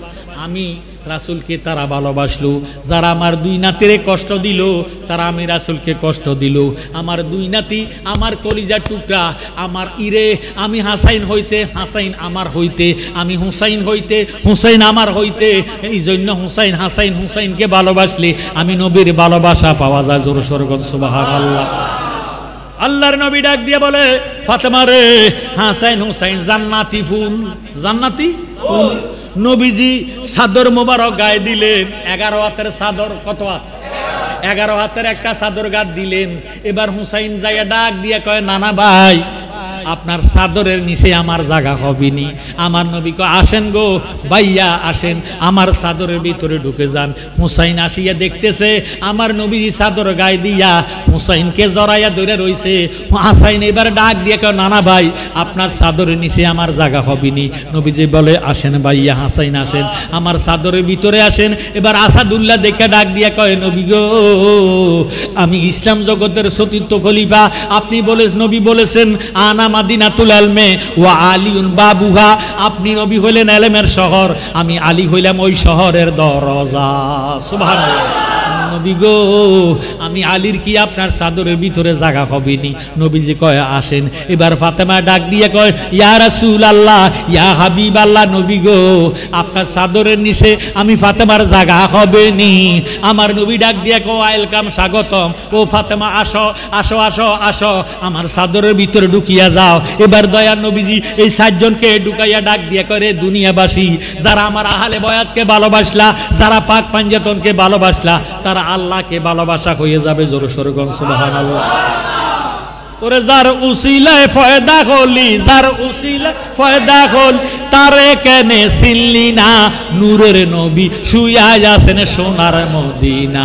আমি রাসূলকে তারা ভালোবাসলো, যারা আমার দুই নাতিরে কষ্ট দিল তারা আমি রাসূলকে কষ্ট দিল। আমার দুই নাতি আমার কলিজার টুকরা, আমার ইরে। আমি হাসাইন হইতে, হাসাইন আমার হইতে, আমি হুসাইন হইতে, হুসাইন আমার হইতে। এই জন্য হুসাইন হাসাইন হুসাইনকে ভালোবাসলে আমি নবীর ভালোবাসা পাওয়া যায়। জোরে সোরে বলেন সুবহানাল্লাহ। আল্লাহর নবী ডাক দিয়ে বলে, ফাতেমা রে, হাসান হুসাইন জান্নাতি ফুল, জান্নাতি ফুল। নবীজি চাদর মোবারক গায়ে দিলেন, 11 হাতের চাদর। কত হাত? 11 হাতের একটা চাদর গায়ে দিলেন। এবার হুসাইন যাইয়া ডাক দিয়ে কয়, নানা ভাই, আপনার চাদরের নিচে আমার জায়গা হবেনি। আমার নবী কয়, আসেন গো ভাইয়া, আসেন, আমার চাদরের ভিতরে ঢুকে যান। হুসাইন আসিয়া দেখতেছে আমার নবীজি চাদর গায়ে দিয়া হুসাইনকে জড়াইয়া ধরে রইছে। হাসাইন এবার ডাক দিয়ে কয়, নানা ভাই, আপনার চাদরের নিচে আমার জায়গা হবেনি। নবীজি বলে, আসেন ভাইয়া, হাসাইন আসেন, আমার চাদরের ভিতরে আসেন। এবার আসাদুল্লাহ দেখে ডাক দিয়া কয়, নবী গো, আমি ইসলাম জগতের চতুর্থ খলিফা। আপনি নবী বলেছেন, আনা মাদিনাতুল ইলমে ওয়া আলিউন বাবুহা। আপনি নবী হইলেন ইলমের শহর, আমি আলী হইলাম ওই শহরের দরজা। সুবহানাল্লাহ। নবী গো, আমি আলীর কি আপনার চাদরের ভিতরে জায়গা হবেনি? নবীজি কয়, আসেন। এবার ফাতেমা ডাক দিয়ে কয়, ইয়া রাসূলুল্লাহ, ইয়া হাবিবাল্লাহ, নবী গো, আপনার চাদরের নিচে আমি ফাতেমার জায়গা হবেনি। আমার নবী ডাক দিয়ে কয়, ওয়েলকাম, স্বাগতম। ও ফাতেমা, আসো আসো আসো আসো, আমার চাদরের ভিতরে ঢুকিয়া যাও। এবার দয়ার নবীজি এই 4 জনকে ঢুকাইয়া ডাক দিয়ে করে, দুনিয়াবাসী, যারা আমার আহলে বয়াতকে ভালোবাসলা, যারা পাক পাঞ্জাতনকে ভালোবাসলা, তারা আল্লাহকে ভালোবাসা হয়ে যাবে। জোরে সোরে গন সুবহানাল্লাহ। ওরে যার উসিলায় ফয়দা হলি, যার উসিলায় ফয়দা হল, তারে কেনে চিনলি না? নূরের নবী শুইয়া আছেন সোনার মদিনা।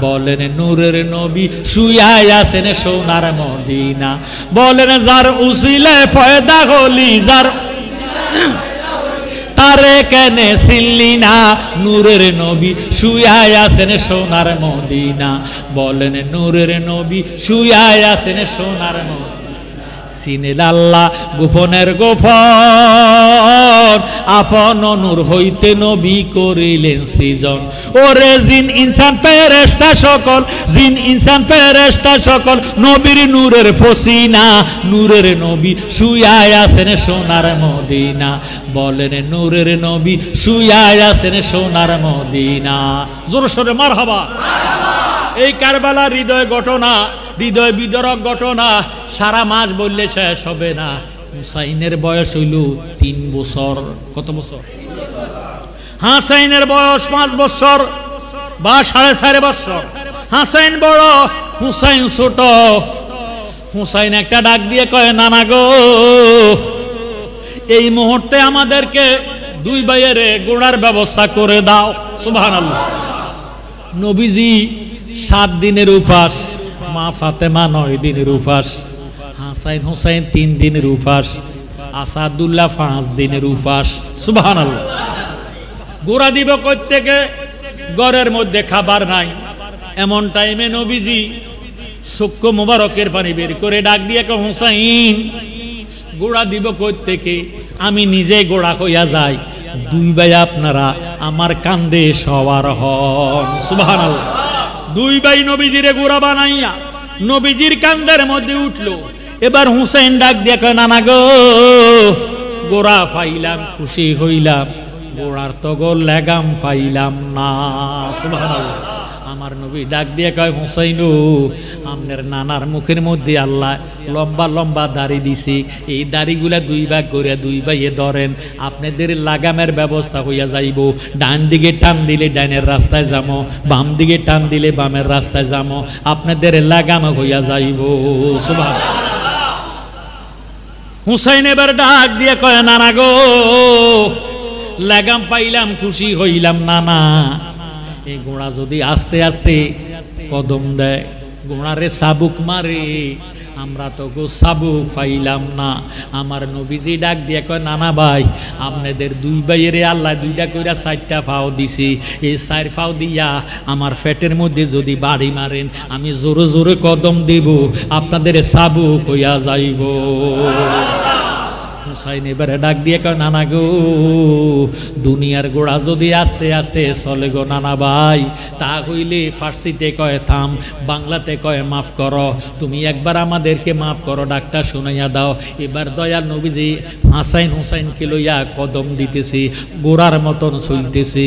বলেন, নূরের নবী শুইয়া আছেন সোনার মদিনা। বলেন, যার উসিলায় ফয়দা হলি, যার তারে কেনে চিনলি না? নূরের নবী শুইয়া আছেন সোনার মদিনা। বলেন, নূরের নবী শুইয়া আছেন সোনার মদিনা। চিনেল আল্লাহ গোপনের গোপন, আপন নূর হইতে নবী করিলেন সৃজন। ওরে জিন ইনসান ফেরেশতা সকল, জিন ইনসান ফেরেশতা সকল, নবীর নূরের পসিনা। নূরের নবী শুইয়া আছেন সোনার মদিনা। বলেন, নূরের নবী শুইয়া আছেন সোনার মদিনা। জোরে সোরে মারহাবা। এই কারবালার হৃদয় ঘটনা, হৃদয় বিদরক ঘটনা, সারা মাস বললে শেষ হবে না। হুসাইনের বয়স হইল 3 বছর। কত বছর? হাসাইনের বয়স 5 বছর বা 4.5 বছর। হাসাইন বড়, হুসাইন ছোট। হুসাইন একটা ডাক দিয়ে কয়, নানা গো, এই মুহূর্তে আমাদেরকে 2 ভাইয়ের গোড়ার ব্যবস্থা করে দাও। সুবহানাল্লাহ। নবীজি 7 দিনের উপাস, মা ফাতেমা 9 দিনের উপাস, হাসাইন হুসাইন 3 দিনের উপাস, আসাদুল্লাহ 5 দিনের উপাস। সুবহানাল্লাহ। গোড়া দিব কই থেকে? ঘরের মধ্যে খাবার নাই। এমন টাইমে নবীজি চক্ষু মোবারকের পানি বের করে ডাক দিয়ে কয়, হুসাইন, গোড়া দিব কই থেকে? আমি নিজে গোড়া হইয়া যাই, 2 ভাই আপনারা আমার কান্দে সওয়ার হন। সুবহানাল্লাহ। 2 ভাই নবীজিরে গোড়া বানাইয়া নবীজির কান্দের মধ্যে উঠলো। এবার হুসাইন ডাক দিয়ে কয়, নানা গো, গোড়া পাইলাম, খুশি হইলাম, গোড়ার তো গো লেগাম পাইলাম না। সুবহানাল্লাহ। আমার নবী ডাক দিয়ে কয়, হুসাইন, আপনার নানার মুখের মধ্যে আল্লাহ লম্বা লম্বা দাড়ি দিছি, এই দাড়িগুলা 2 ভাগ করে 2 ভাইয়ে ধরেন, আপনাদের লাগামের ব্যবস্থা হইয়া যাইব। ডান দিকে টান দিলে ডাইনের রাস্তায় যাবো, বাম দিকে টান দিলে বামের রাস্তায় যাবো, আপনাদের লাগাম হইয়া যাইব। সুবহানাল্লাহ। হুসাইন এবার ডাক দিয়ে কয়, নানা গো, লাগাম পাইলাম, খুশি হইলাম, নানা, এই ঘোড়া যদি আস্তে আস্তে কদম দেয়, ঘোড়ারে সাবুক মারে, আমরা তো গো সাবুক পাইলাম না। আমার নবীজি ডাক দিয়ে কয়, নানা ভাই, আপনাদের 2 ভাইয়েরে আল্লাহ 2টা কইরা 4টা পাও দিছি, এই 4 পাও দিয়া আমার পেটের মধ্যে যদি বাড়ি মারেন, আমি জোরে জোরে কদম দেব, আপনাদের সাবুক হইয়া যাইব। হুসাইন এবারে ডাক দিয়ে কয় নানা গো দুনিয়ার গোড়া যদি আস্তে আস্তে চলে গো নানা ভাই, তা হইলে ফার্সিতে কয় থাম, বাংলাতে কয় মাফ করো, তুমি একবার আমাদেরকে মাফ করো, ডাকটা শুনাইয়া দাও। এবার দয়াল নবীজি হাসাইন হুসাইনকে লইয়া কদম দিতেছি, গোড়ার মতন চলতেছি।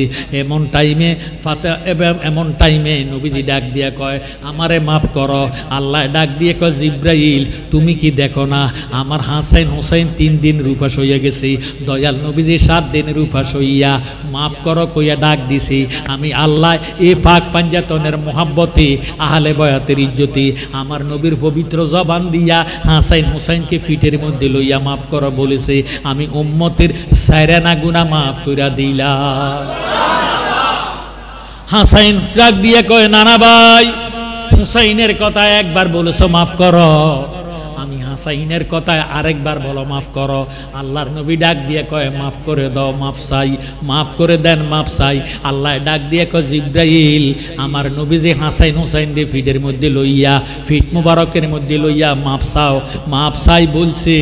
এমন টাইমে নবীজি ডাক দিয়া কয় আমারে মাফ করো। আল্লাহ ডাক দিয়ে কয় জিব্রাইল তুমি কি দেখো না আমার হাসাইন হুসাইন 3 দিন রূপাস হইয়া গেছি, দয়াল নবীজি 7 দিনের রূপাস হইয়া মাফ করো কইয়া ডাক দিছি। আমি আল্লাহ এ পাক পাঞ্জাতনের মোহাব্বতে আহলে বয়াতের ইজ্জতি আমার নবীর পবিত্র জবান দিয়া হাসাইন হুসাইনকে ফিটের মধ্যে লইয়া মাফ করো বলেছে। আমি উম্মতের সায়রানা গুনাহ মাফ কইরা দিলাম। হাসাইন ডাক দিয়ে কয় নানা ভাই হুসাইনের কথা একবার বলেছো মাফ করো, আমি হাসাইনের কথায় আরেকবার বলো মাফ করো। আল্লাহর নবী ডাক দিয়ে কয় মাফ করে দাও, মাফ চাই, মাফ করে দেন, মাফ চাই। আল্লাহ ডাক দিয়ে কয় জিব্রাইল আমার নবী যে হাসাইন হুসাইন রে ফিটের মধ্যে লইয়া ফিট মুবারকের মধ্যে লইয়া মাফ চাও, মাফ চাই বলছে,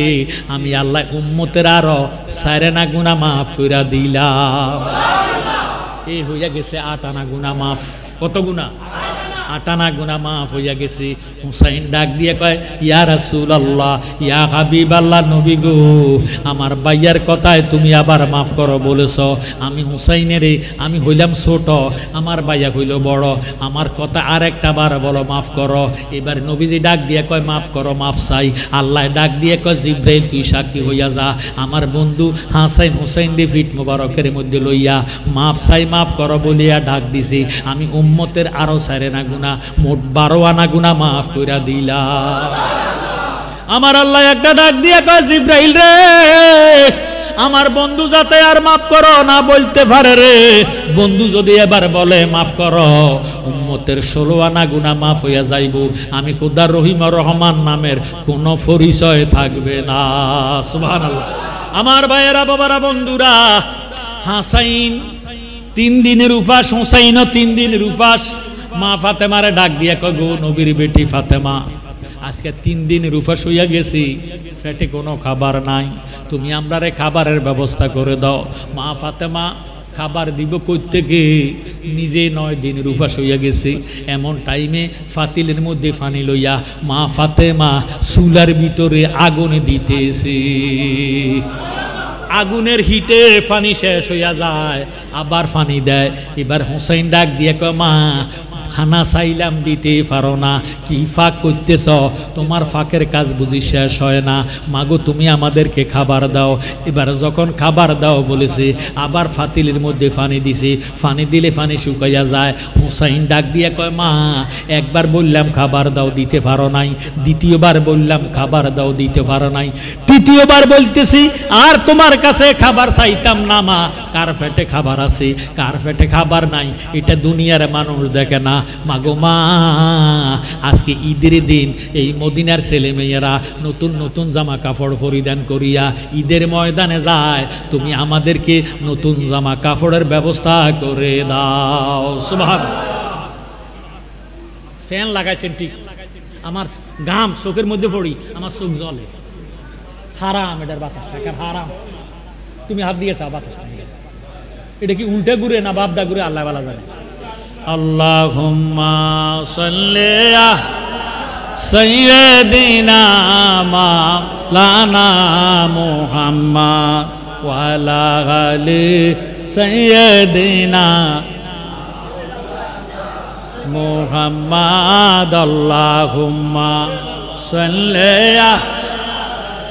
আমি আল্লাহ উম্মতের আরো সায়রানা গুনাহ মাফ কইরা দিলাম। এই হইয়া গেছে 8 আনা গুনাহ মাফ। কত গুনাহ? 8 আনা গুনাহ মাফ হইয়া গেছে। হুসাইন ডাক দিয়ে কয় ইয়া রাসূলুল্লাহ ইয়া হাবিবাল্লাহ নবী গো আমার ভাইয়ার কথায় তুমি আবার মাফ করো বলেছ। আমি হুসাইনের আমি হইলাম ছোট, আমার ভাইয়া হইল বড়, আমার কথা আর একটা বার বলো মাফ করো। এবার নবীজি ডাক দিয়ে কয় মাফ করো, মাফ চাই। আল্লাহ ডাক দিয়ে কয় জিব্রাইল তুই সাক্ষী হইয়া যা, আমার বন্ধু হাসাইন হুসাইন রে ফিট মুবারকের মধ্যে লইয়া মাফ চাই, মাফ করো বলিয়া ডাক দিছি। আমি উম্মতের আরো সায়রানা গুনাহ মোট 12 আনা গুনাহ মাফ কইরা দিলাম। আমার আল্লাহ একটা ডাক দিয়ে কয় জিব্রাইল রে আমার বন্ধু যাতে আর মাফ করো না বলতে পারে রে, বন্ধু যদি এবার বলে মাফ করো উম্মতের 16 আনা গুনাহ মাফ হইয়া যাইব। আমি খুদা রহিম রহমান নামের কোনো পরিচয় থাকবে না। সুবহানাল্লাহ। আমার ভাইয়েরা বাবারা বন্ধুরা, হাসাইন 3 দিনের উপাস, হুসাইনও 3 দিনের উপাস। মা ফাতেমারে ডাক দিয়া কয় গো নবীর বেটি ফাতেমা আজকে 3 দিনের উপাস হইয়া গেছি, পেটে কোনো খাবার নাই, তুমি আমরারে খাবারের ব্যবস্থা করে দাও। মা ফাতেমা খাবার দিব কই থেকে, নিজে 9 দিনের উপাস হইয়া গেছে। এমন টাইমে ফাতিলের মধ্যে পানি লইয়া মা ফাতেমা চুলার ভিতরে আগুন দিতেছে। আগুনের হিটে পানি শেষ হইয়া যায়, আবার পানি দেয়। এবার হুসাইন ডাক দিয়ে কয় মা খানা চাইলাম দিতে পারো না, কি ফাঁক করতেছ, তোমার ফাঁকের কাজ বুঝি শেষ হয় না, মাগো তুমি আমাদেরকে খাবার দাও। এবার যখন খাবার দাও বলেছে আবার ফাতিলের মধ্যে পানি দিছে, পানি দিলে পানি শুকাইয়া যায়। হুসাইন ডাক দিয়ে কয় মা একবার বললাম খাবার দাও দিতে পারো নাই, দ্বিতীয়বার বললাম খাবার দাও দিতে পারো নাই, তৃতীয়বার বলতেছি আর তোমার কাছে খাবার চাইতাম না মা, কার পেটে খাবার আছে কার পেটে খাবার নাই এটা দুনিয়ার মানুষ দেখে না। মাগো মা আজকে ঈদের দিন এই মদিনার ছেলে মেয়েরা নতুন নতুন জামা কাপড় পরিধান করিয়া ঈদের ময়দানে যায়, তুমি আমাদেরকে নতুন জামা কাপড়ের ব্যবস্থা করে দাও। সুবহানাল্লাহ। ফ্যান লাগাইছেন ঠিক, আমার ঘাম চোখের মধ্যে পড়ি, আমার চোখ জ্বলে। হারাম এটার বাতাসটা, হারাম। তুমি হাত দিয়েছ বাতাসটা, এটা কি উল্টে ঘুরে না বাপডা ঘুরে আল্লাহ ভালো জানে। আল্লাহুম্মা সাল্লি আলা সাইয়্যিদিনা মাওলানা মুহাম্মদ ওয়া আলা আলি সাইয়্যিদিনা মুহাম্মদ। আল্লাহুম্মা সাল্লি আলা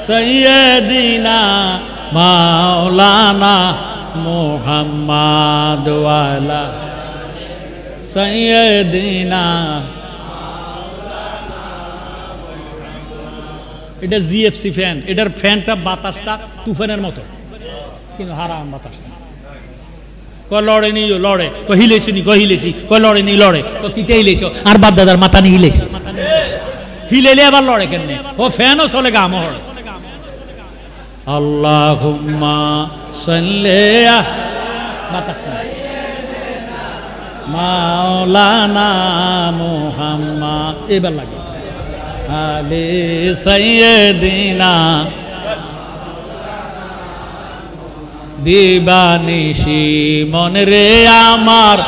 সাইয়্যিদিনা মাওলানা মুহাম্মদ ওয়া আলা সাইয়্যিদিনা। এটা জিএফসি ফ্যান, এটার ফ্যানটা বাতাসটা তুফানের মতো, কিন্তু হারাম বাতাসটা। কয় লড়ে নি লড়ে, কয় হিলেছি নি কয় হিলেছি, কয় লড়ে নি লড়ে, কয় কিতে হিলেছ আর বাপ দাদার মাথা নি হিলেছে, হিলেলে আবার লড়ে কেন? ও ফ্যানও চলে গা মহর। আল্লাহুম্মা সাল্লি আলা বাতাসটা মাওলানা মুহাম্মদ। এবার লাগে আলে সাইয়্যিদিনা দিবানিশি মনে রে আমার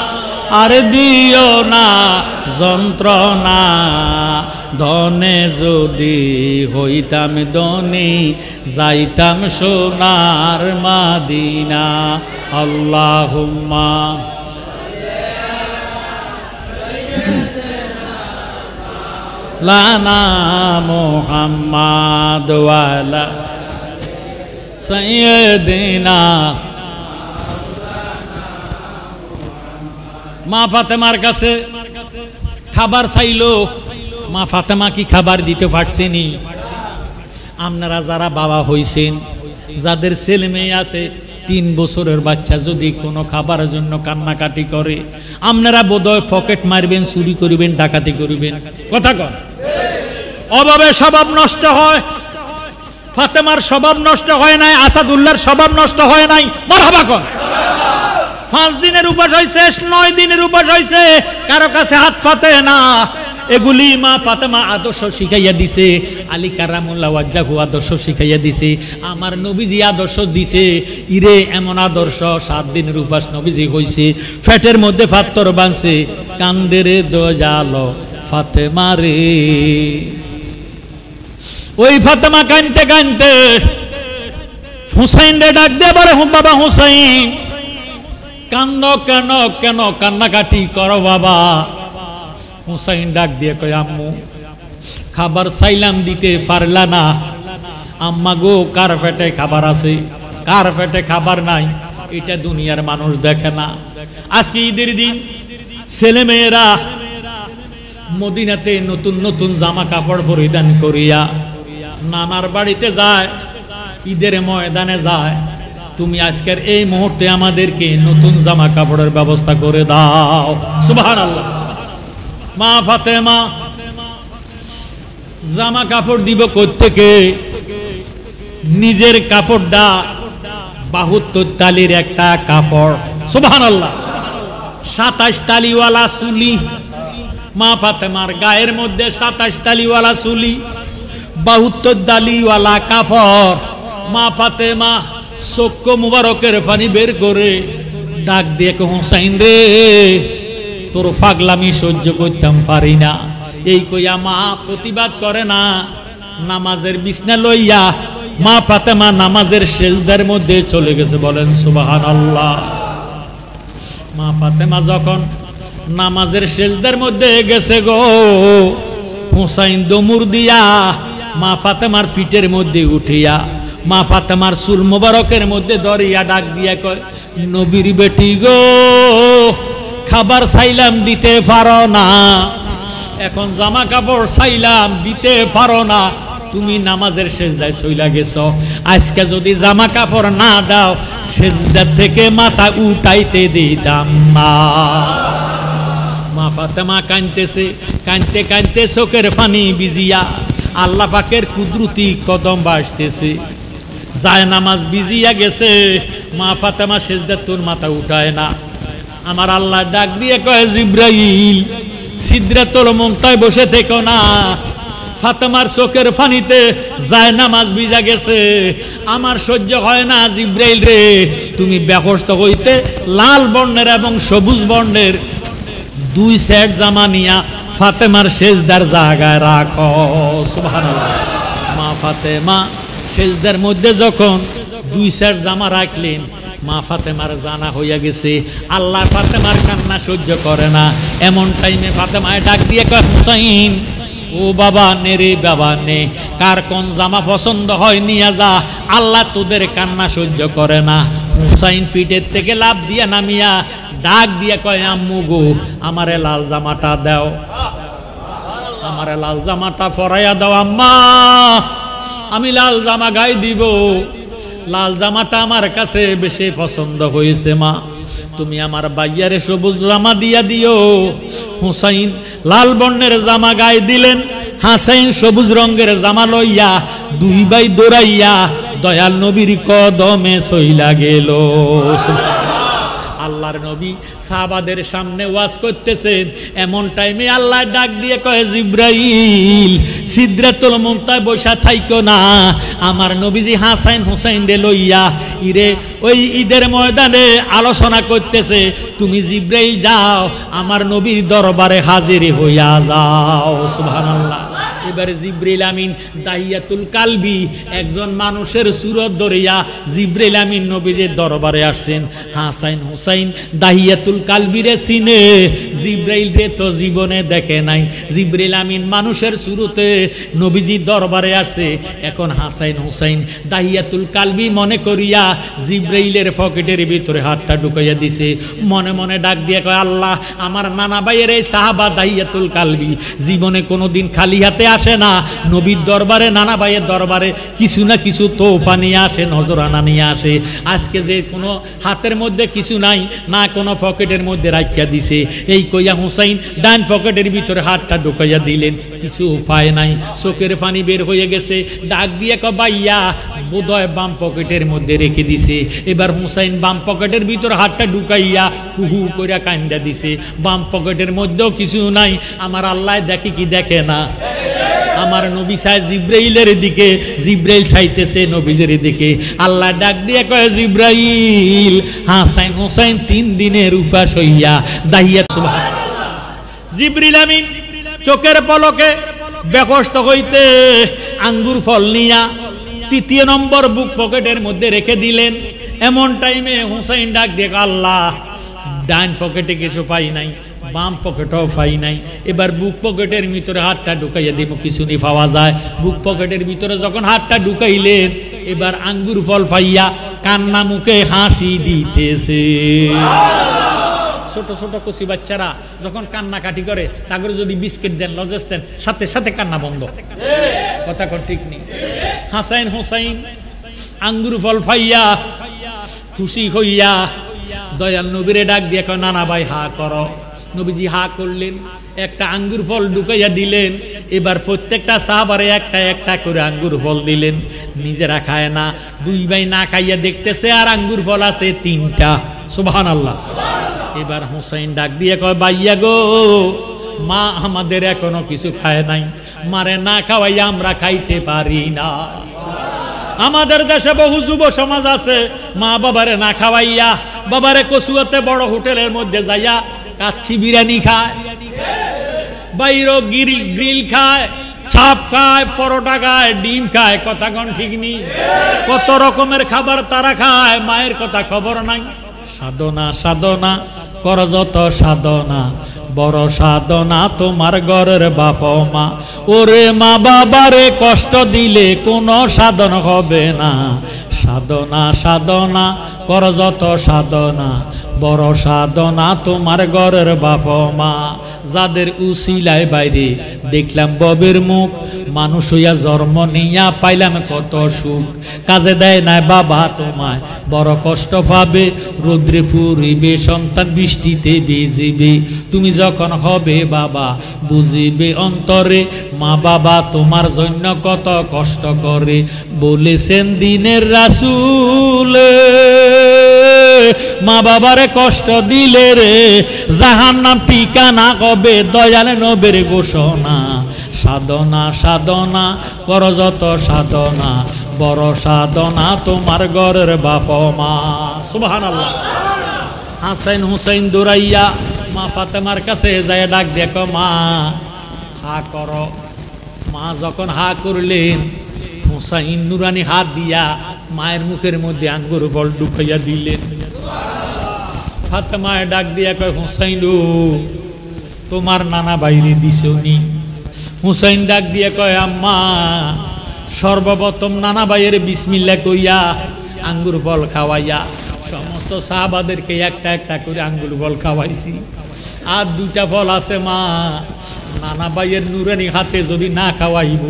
আর দিও না যন্ত্রণা ধনে যদি হইতাম ধনী যাইতাম সোনার মাদিনা আল্লাহুম্মা লানা মুহাম্মাদ ওয়ালা সাইয়্যিদিনা মা ফাতেমার কাছে খাবার চাইলো মা ফাতেমা কি খাবার দিতে পারছেনি আপনারা যারা বাবা হইছেন যাদের ছেলে মেয়ে আছে 3 বছরের বাচ্চা যদি কোনো খাবারের জন্য কান্নাকাটি করে আপনারা বোধহয় পকেট মারবেন চুরি করবেন ডাকাতি করবেন কথা কন অভাবে স্বভাব নষ্ট হয় ফাতেমার স্বভাব নষ্ট হয় নাই আসাদুল্লাহর স্বভাব নষ্ট হয় নাই মারহাবা কন 5 দিনের উপাস হয়েছে 9 দিনের উপাস হয়েছে কারো কাছে হাত পাতে না এগুলি মা ফাতেমা আদর্শ শিখাইয়া দিছে আলী কারামুল্লাহ ওয়াজ্জাহু আদর্শ শিখাইয়া দিছে আমার নবীজি আদর্শ দিছে ইরে এমন আদর্শ 7 দিনের উপাস নবীজি হইছে পেটের মধ্যে পাথর বাঁধছে কান্দে রে দয়ালো ফাতেমা রে ওই ফাতেমা কাঁদতে কাঁদতে হুসাইন রে ডাক দে বলে বাবা হুসাইন কান্দ কেন কেন কান্নাকাটি করো বাবা হুসাইন ডাক দিয়ে কয় আম্মু খাবার চাইলাম দিতে পারলা না আম্মা গো কার পেটে খাবার আছে কার পেটে খাবার নাই এটা দুনিয়ার মানুষ দেখে না আজকে ঈদের দিন ছেলে মেয়েরা মদিনাতে নতুন নতুন জামা কাপড় পরিধান করিয়া নানার বাড়িতে যায় ঈদের ময়দানে যায় তুমি আজকের এই মুহূর্তে আমাদেরকে নতুন জামা কাপড়ের ব্যবস্থা করে দাও সুবহানাল্লাহ মা ফাতেমা জামা কাপড় দিব কোত্থেকে নিজের কাপড়টা 72 তালির একটা কাপড় সুবহানাল্লাহ 27 তালিওয়ালা চুলি মা ফাতেমার গায়ের মধ্যে 27 তালিওয়ালা চুলি 72 তালিওয়ালা কাপড় মা ফাতেমা চক্ষু মুবারকের পানি বের করে ডাক দিয়ে হুসাইন রে তোর পাগলামি সহ্য করতাম পারি না এই কইয়া মা প্রতিবাদ করে না নামাজের বিছনা লইয়া মা ফাতেমা নামাজের সেজদার মধ্যে চলে গেছে বলেন সুবহানাল্লাহ মা ফাতেমা যখন নামাজের সেজদার মধ্যে গেছে গো হুসাইন দমুর দিয়া মা ফাতেমার পিঠের মধ্যে উঠিয়া মা ফাতেমার চুল মোবারকের মধ্যে দরিয়া ডাক দিয়া কয় নবীর বেটি গো খাবার চাইলাম দিতে পারো না এখন জামা কাপড় চাইলাম দিতে পারো না তুমি নামাজের সেজদায় চইলা গেছো আজকে যদি জামা কাপড় না দাও সেজদা থেকে মাথা উঠাইতে দিতাম না মা ফাতেমা কাঁদতেছে কাঁদতে কাঁদতে চোখের পানি ভিজিয়া আল্লাহ পাকের কুদরতি কদম বাসতেছে যায় নামাজ ভিজিয়া গেছে মা ফাতেমা সেজদার তোর মাথা উঠায় না আমার আল্লাহ ডাক দিয়ে কয় জিব্রাইল সিদরাতুল মুনতায় বসে থেকো না ফাতেমার চোখের পানিতে যায় নামাজ ভিজা গেছে আমার সহ্য হয় না জিব্রাইল রে তুমি ব্যবস্থা হইতে লাল বর্ণের এবং সবুজ বর্ণের 2 সেট জামা নিয়া ফাতেমার সেজদার জায়গায় রাখো সুবহানাল্লাহ মা ফাতেমা সেজদার মধ্যে যখন 2 সেট জামা রাখলেন মা ফাতেমার জানা হইয়া গেছে আল্লাহ ফাতেমার কান্না সহ্য করে না এমন টাইমে ফাতেমায় ডাক দিয়ে কয় হুসাইন ও বাবা নে রে বাবা নে কার কোন জামা পছন্দ হয় নিয়ে যা আল্লাহ তোদের কান্না সহ্য করে না হুসাইন ফিটের থেকে লাফ দিয়া নামিয়া ডাক দিয়া কয় আম্মু গো আমারে লাল জামাটা দাও আমারে লাল জামাটা পরাইয়া দাও আম্মা আমি লাল জামা গায়ে দিব লাল জামাটা আমার কাছে বেশি পছন্দ হয়েছে মা তুমি আমার বাইয়ারে সবুজ জামা দিয়া দিও হুসাইন লাল বর্ণের জামা গায়ে দিলেন হাসাইন সবুজ রঙের জামা লইয়া 2 ভাই দৌড়াইয়া দয়াল নবীর কদমে সইলা গেল আল্লাহ আল্লাহর নবী সাহাবাদের সামনে ওয়াজ করতেছেন, এমন টাইমে আল্লাহ ডাক দিয়ে কয়, জিব্রাইল সিদরাতুল মুনতাহায় বসা থাইকো না, আমার নবীজি হাসান হুসাইন দে লইয়া ইরে ওই ঈদের ময়দানে আলোচনা করতেছে, তুমি জিব্রাইল যাও আমার নবীর দরবারে হাজির হইয়া যাও। সুবহানাল্লাহ। এবারে জিব্রাইল আমিন দাহিয়াতুল কালবি একজন মানুষের সুরত ধরিয়া জিব্রাইল আমিন নবীজির দরবারে আসছেন। হাসান হুসাইন দাহিয়াতুল কালবিরে চিনে, জিব্রাইল রে তো জীবনে দেখে নাই। জিব্রাইল আমিন মানুষের সুরতে নবীজির দরবারে আসছে। এখন হাসান হুসাইন দাহিয়াতুল কালবি মনে করিয়া জিব্রাইলের পকেটের ভিতরে হাতটা ঢুকাইয়া দিছে, মনে মনে ডাক দিয়ে কয়, আল্লাহ আমার নানা ভাইয়ের এই সাহাবা দাহিয়াতুল কালবি জীবনে কোনোদিন খালি হাতে আসে না, নবীর দরবারে নানা ভাইয়ের দরবারে কিছু না কিছু তোফা নিয়ে আসে, নজরানা নিয়ে আসে। আজকে যে কোনো হাতের মধ্যে কিছু নাই, না কোনো পকেটের মধ্যে রাখিয়া দিছে, এই কইয়া হুসাইন ডান পকেটের ভিতরে হাতটা ঢুকাইয়া দিলেন, কিছু উপায় নাই, চোখের পানি বের হয়ে গেছে। ডাক দিয়ে কয়, ভাইয়া বোধহয় বাম পকেটের মধ্যে রেখে দিছে। এবার হুসাইন বাম পকেটের ভিতরে হাতটা ঢুকাইয়া হু হু কইরা কান্দা দিছে, বাম পকেটের মধ্যেও কিছু নাই। আমার আল্লাহ দেখে কি দেখে না? আমার নবী চাই জিব্রাইলের দিকে, জিব্রাইল চাইতেছে নবীজের দিকে। আল্লাহ ডাক দিয়ে কয়, জিব্রাইল হাসান হুসাইন 3 দিনের উপাস হইয়া দাহিয়া। সুবহানাল্লাহ। জিব্রাইল আমিন চোখের পলকে বেকস্ত হইতে আঙ্গুর ফল নিয়া 3 নম্বর বুক পকেটের মধ্যে রেখে দিলেন। এমন টাইমে হুসাইন ডাক দিয়ে, আল্লাহ ডান পকেটে কিছু পাই নাই, বাম পকেটও পাই নাই, এবার বুক পকেটের ভিতরে হাতটা ঢুকাইয়া দিব, কিছু নি পাওয়া যায়। বুক পকেটের ভিতরে যখন হাতটা ঢুকাইলেন, এবার আঙ্গুর ফল পাইয়া কান্না মুখে হাসি দিতেছে। ছোট ছোট কচি বাচ্চারা যখন কান্নাকাটি করে, তাদের যদি বিস্কিট দেন, লজেস দেন, সাথে সাথে কান্না বন্ধ। কথা কোন ঠিক নেই? হাসান হুসাইন আঙ্গুর ফল পাইয়া খুশি হইয়া দয়াল নবীরে ডাক দিয়ে কয়, নানা ভাই হা করো। নবীজি হা করলেন, একটা আঙ্গুর ফল ঢুকাইয়া দিলেন। এবার প্রত্যেকটা সাহাবারে একটা একটা করে আঙ্গুর ফল দিলেন, নিজেরা খায় না। 2 ভাই না খাইয়া দেখতেছে, আর আঙ্গুর ফল আছে 3টা। সুবহানাল্লাহ। এবার হুসাইন ডাক দিয়ে কয়, ভাইয়া গো, মা আমাদের এখনো কিছু খায় নাই, মারে না খাওয়াইয়া আমরা খাইতে পারি না। আমাদের দেশে বহু যুব সমাজ আছে, মা বাবারে না খাওয়াইয়া, বাবারে কচুয়াতে বড় হোটেলের মধ্যে যাইয়া কাচ্চি বিরিয়ানি খায়, বাইরে গ্রিল খায়, চাপ খায়, পরোটা খায়, ডিম খায়। কথা কোন ঠিক নেই? কত রকমের খাবার তারা খায়, মায়ের কথা খবর নাই। সাধনা সাধনা কর যত সাধনা, বড় সাধনা তোমার ঘরের বাপ মা। ওরে মা বাবারে কষ্ট দিলে কোনো সাধন হবে না। সাধনা সাধনা কর যত সাধনা, বড় সাধনা তোমার ঘরের বাপ মা। যাদের উসিলায় বাইরে দেখলাম ববের মুখ, মানুষ হইয়া জন্ম নিয়া পাইলাম কত সুখ। কাজে দেয় নাই বাবা তোমায়, বড় কষ্ট পাবে, রৌদ্রে পুরিবে সন্তান, বৃষ্টিতে ভিজিবে। তুমি যখন হবে বাবা বুঝিবে অন্তরে, মা বাবা তোমার জন্য কত কষ্ট করে। বলেছেন দিনের রাসূল, মা বাবারে কষ্ট দিলে রে জাহান্নাম ঠিকানা হবে, দয়াল নবীর ঘোষণা। সাধনা সাধনা কর যত সাধনা, বড় সাধনা তোমার ঘরের বাপ মা। সুবহানাল্লাহ। হাসান হুসাইন দৌড়াইয়া মা ফাতেমার কাছে যায়, ডাক দেখো, মা হা করো। মা যখন হা করলেন, হুসাইন নুরানি হাত দিয়া মায়ের মুখের মধ্যে আঙ্গুর ফল ঢুকাইয়া দিলেন। ফাতেমায় ডাক দিয়া কয়, হুসাইন তোমার নানা বাইরে দিছনি। হুসাইন ডাক দিয়া কয়, আম্মা সর্বপ্রথম নানা ভাইয়ের বিসমিল্লাহ কইয়া আঙ্গুর ফল খাওয়াইয়া সমস্ত সাহাবাদেরকে একটা একটা করে আঙ্গুর ফল খাওয়াইছি। আর 2টা ফল আছে মা, নানা ভাইয়ের নুরানি হাতে যদি না খাওয়াইব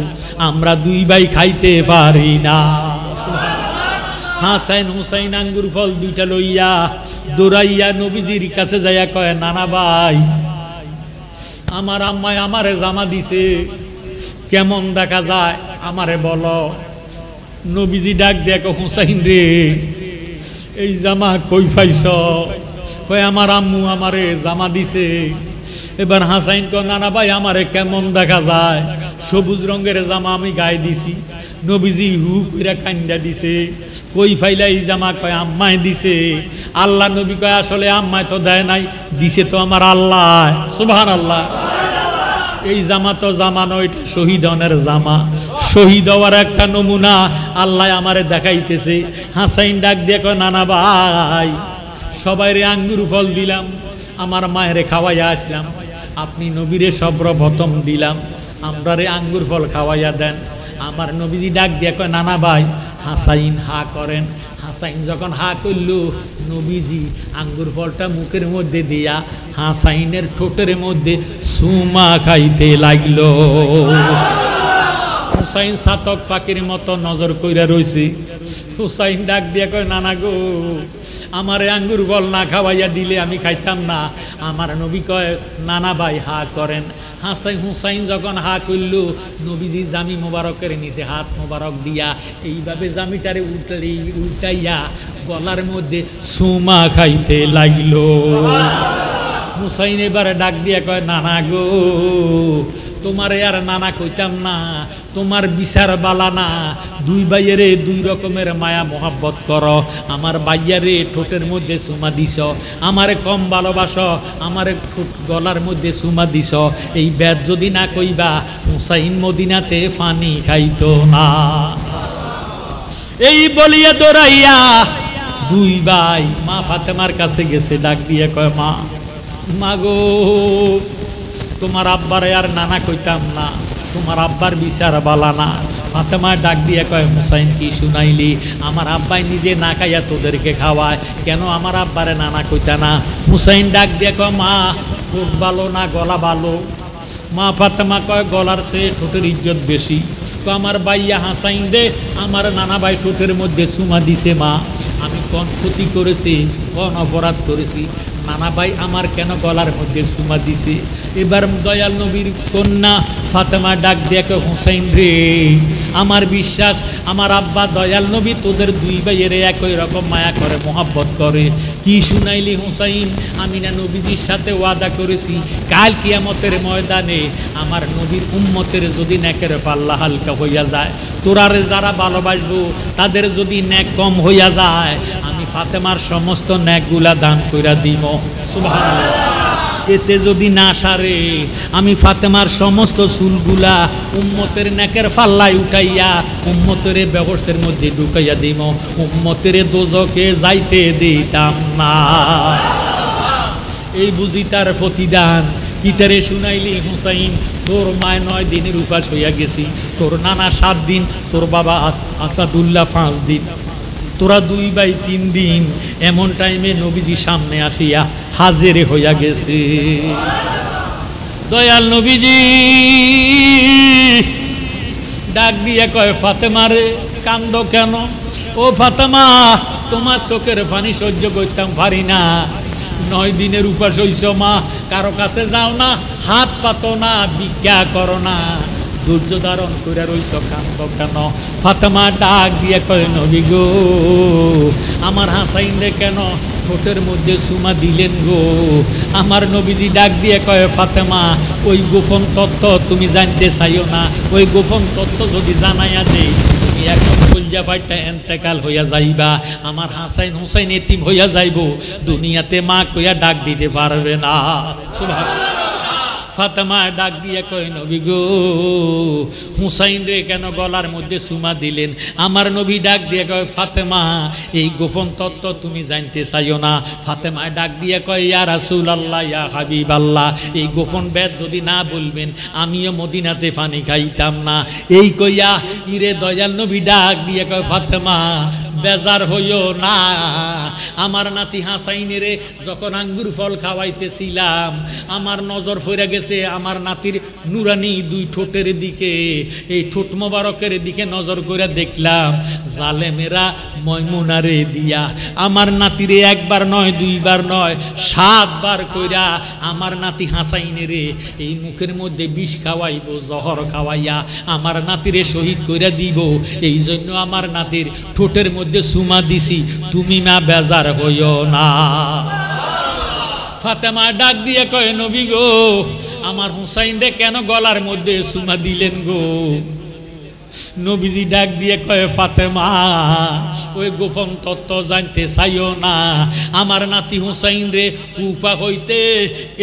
আমরা 2 ভাই খাইতে পারি না। হাসান হুসাইন আঙ্গুর ফল 2টা লইয়া দৌড়াইয়া নবীজির কাছে যাইয়া কয়, নানা ভাই আমার আম্মায় আমারে জামা দিছে, কেমন দেখা যায় আমারে বলো। নবীজি ডাক দেখো, হুসাইন রে এই জামা কই পাইছ? কয় আমার আম্মু আমারে জামা দিছে। এবার হাসাইন কয় নানা ভাই আমারে কেমন দেখা যায়? সবুজ রঙের জামা আমি গায়ে দিছি। নবীজি হু কইরা কান্দা দিছে। কই ফাইলা এই জামা? কয় আম্মায় দিছে। আল্লাহ নবী কয় আসলে আম্মায় তো দেয় নাই, দিছে তো আমার আল্লাহ। সুবহানাল্লাহ। এই জামা তো জামা নয়, এটা শহীদ হনের জামা। শহীদ হওয়ার একটা নমুনা আল্লাহ আমারে দেখাইতেছে। হাসাইন ডাক দিয়ে কয় নানা ভাই সবাইরে আঙ্গুর ফল দিলাম, আমার মায়েরে খাওয়াইয়া আসলাম, আপনি নবীরে সর্বপ্রথম দিলাম, আমরারে আঙ্গুর ফল খাওয়াইয়া দেন। আমার নবীজি ডাক দিয়ে কয় নানা ভাই হাসাইন হা করেন। হাসাইন যখন হা করল, নবীজি আঙ্গুর ফলটা মুখের মধ্যে দিয়া হাসাইনের ঠোঁটের মধ্যে সুমা খাইতে লাগল। হুসাইন সাতক পাখির মতো নজর কইরা রইছে। হুসাইন ডাক দিয়া কয় নানা গো, আমারে আঙ্গুর ফল না খাওয়াইয়া দিলে আমি খাইতাম না। আমার নবী কয় নানা ভাই হা করেন। হুসাইন যখন হা করল, নবীজি জামি মোবারকের নিচে হাত মোবারক দিয়া এইভাবে জামিটারে উল্টাইয়া গলার মধ্যে সুমা খাইতে লাগল। হুসাইন এবারে ডাক দিয়া কয় নানা গো, তোমারে আর নানা কইতাম না, তোমার বিচার বালা না। দুই ভাইয়েরে দুই রকমের মায়া মোহাব্বত করো। আমার ভাইয়ারে ঠোঁটের মধ্যে সুমা দিছ, আমারে কম ভালোবাসো, আমারে ঠোঁট গলার মধ্যে সুমা দিছ। এই ব্যাদ যদি না কইবা, হুসাইন মদিনাতে পানি খাইতো না। এই বলিয়া দৌড়াইয়া দুই ভাই মা ফাতেমার কাছে গেছে। ডাক দিয়ে কয় মা, মাগো তোমার আব্বারে আর নানা কইতাম না, তোমার আব্বার বিচার বালা না। ফাতেমা ডাক দিয়ে কয় হুসাইন কি শুনাইলি? আমার আব্বাই নিজে না খাইয়া তোদেরকে খাওয়ায়, কেন আমার আব্বারে নানা কইতা না? হুসাইন ডাক দিয়ে কয় মা ঠোঁট ভালো না গলা ভালো? মা ফাতেমা কয় গলার চেয়ে ঠোঁটের ইজ্জত বেশি। তো আমার ভাইয়া হাসাইন দে আমার নানা ভাই ঠোঁটের মধ্যে সুমা দিছে। মা আমি কোন ক্ষতি করেছি, কোন অপরাধ করেছি? নানা ভাই আমার কেন গলার মধ্যে সুমা দিছে? এবার দয়াল নবীর কন্যা ফাতেমা ডাক দেখে হুসাইন রে, আমার বিশ্বাস আমার আব্বা দয়াল নবী তোদের দুই ভাইয়ের একই রকম মায়া করে, মোহাব্বত করে। কি শুনাইলি হুসাইন? আমি না নবীজির সাথে ওয়াদা করেছি কাল কিয়ামতের ময়দানে আমার নবীর উম্মতের যদি নেকের পাল্লা হালকা হইয়া যায়, তোরারে যারা ভালোবাসবো তাদের যদি নেক কম হইয়া যায়, আমি ফাতেমার সমস্ত নেকগুলা দান কইরা দিব। সুবহানাল্লাহ। এতে যদি না সারে, আমি ফাতেমার সমস্ত চুলগুলা উম্মতের নেকের পাল্লায় উঠাইয়া উম্মতের ব্যবস্থার মধ্যে ঢুকাইয়া দিব, উম্মতের দোজকে যাইতে দিতাম না। এই বুঝি তার প্রতিদান। কিতারে শুনাইলি হুসাইন? তোর মায় 9 দিনের উপাস হইয়া গেছি, তোর নানা 7 দিন, তোর বাবা আসাদুল্লাহ 5 দিন, তোরা 2 ভাই 3 দিন। এমন টাইমে নবীজি সামনে আসিয়া হাজির হইয়া গেছে। দয়াল নবীজি ডাক দিয়ে কয় ফাতেমা রে কান্দ কেন? ও ফাতেমা তোমার চোখের পানি সহ্য করতাম পারি না। 9 দিনের উপাস হইছ মা, কারো কাছে যাও না, হাত পাতো না, ভিক্ষা করো না, ধৈর্য ধারণ করে রইছ, কান্দ কেন? ফাতেমা ডাক দিয়ে কয় নবী গো, আমার হাসাইন রে কেন ঠোঁটের মধ্যে সুমা দিলেন গো? আমার নবীজি ডাক দিয়ে কয় ফাতেমা ওই গোপন তত্ত্ব তুমি জানতে চাইও না। ওই গোপন তত্ত্ব যদি জানাইয়া দেই, তুমি একদম কলজা ফাইটা এন্তেকাল হইয়া যাইবা। আমার হাসাইন হুসাইন এতিম হইয়া যাইব, দুনিয়াতে মা কইয়া ডাক দিতে পারবে না। সুবহানাল্লাহ। ফাতেমা ডাক দিয়ে কয় নবী গো, হুসাইন রে কেন গলার মধ্যে সুমা দিলেন? আমার নবী ডাক দিয়ে কয় ফাতেমা এই গোপন তত্ত্ব তুমি জানতে চাইও না। ফাতেমা ডাক দিয়ে কয় ইয়া রাসূলুল্লাহ, ইয়া হাবিবাল্লাহ, এই গোপন বেদ যদি না বলবেন আমিও মদিনাতে পানি খাইতাম না। এই কইয়া ইরে দয়াল নবী ডাক দিয়ে কয় ফাতেমা বেজার হইও না, আমার নাতি হাসাইনেরে যখন আঙ্গুর ফল খাওয়াইতেছিলাম, আমার নজর পড়ে গেছে আমার নাতির নুরানি 2 ঠোঁটের দিকে। এই ঠোঁট মোবারকের দিকে নজর করে দেখলাম জালেমেরা ময়মুনারে দিয়া আমার নাতিরে 1 বার নয় 2 বার নয় 7 বার কইরা আমার নাতি হাসাইনেরে এই মুখের মধ্যে বিষ খাওয়াইব, জহর খাওয়াইয়া আমার নাতিরে শহীদ কইরা দিব। এই জন্য আমার নাতির ঠোঁটের মধ্যে সুমা দিছি, তুমি মা বেজার হইও না। ফাতেমা ডাক দিয়ে কয় নবী গো আমার হুসাইন রে কেন গলার মধ্যে চুমা দিলেন গো? নবীজি ডাক দিয়ে কয় ফাতেমা ওই গোপন তত্ত্ব জানতে চাইও না। আমার নাতি হুসাইন রে উফা হইতে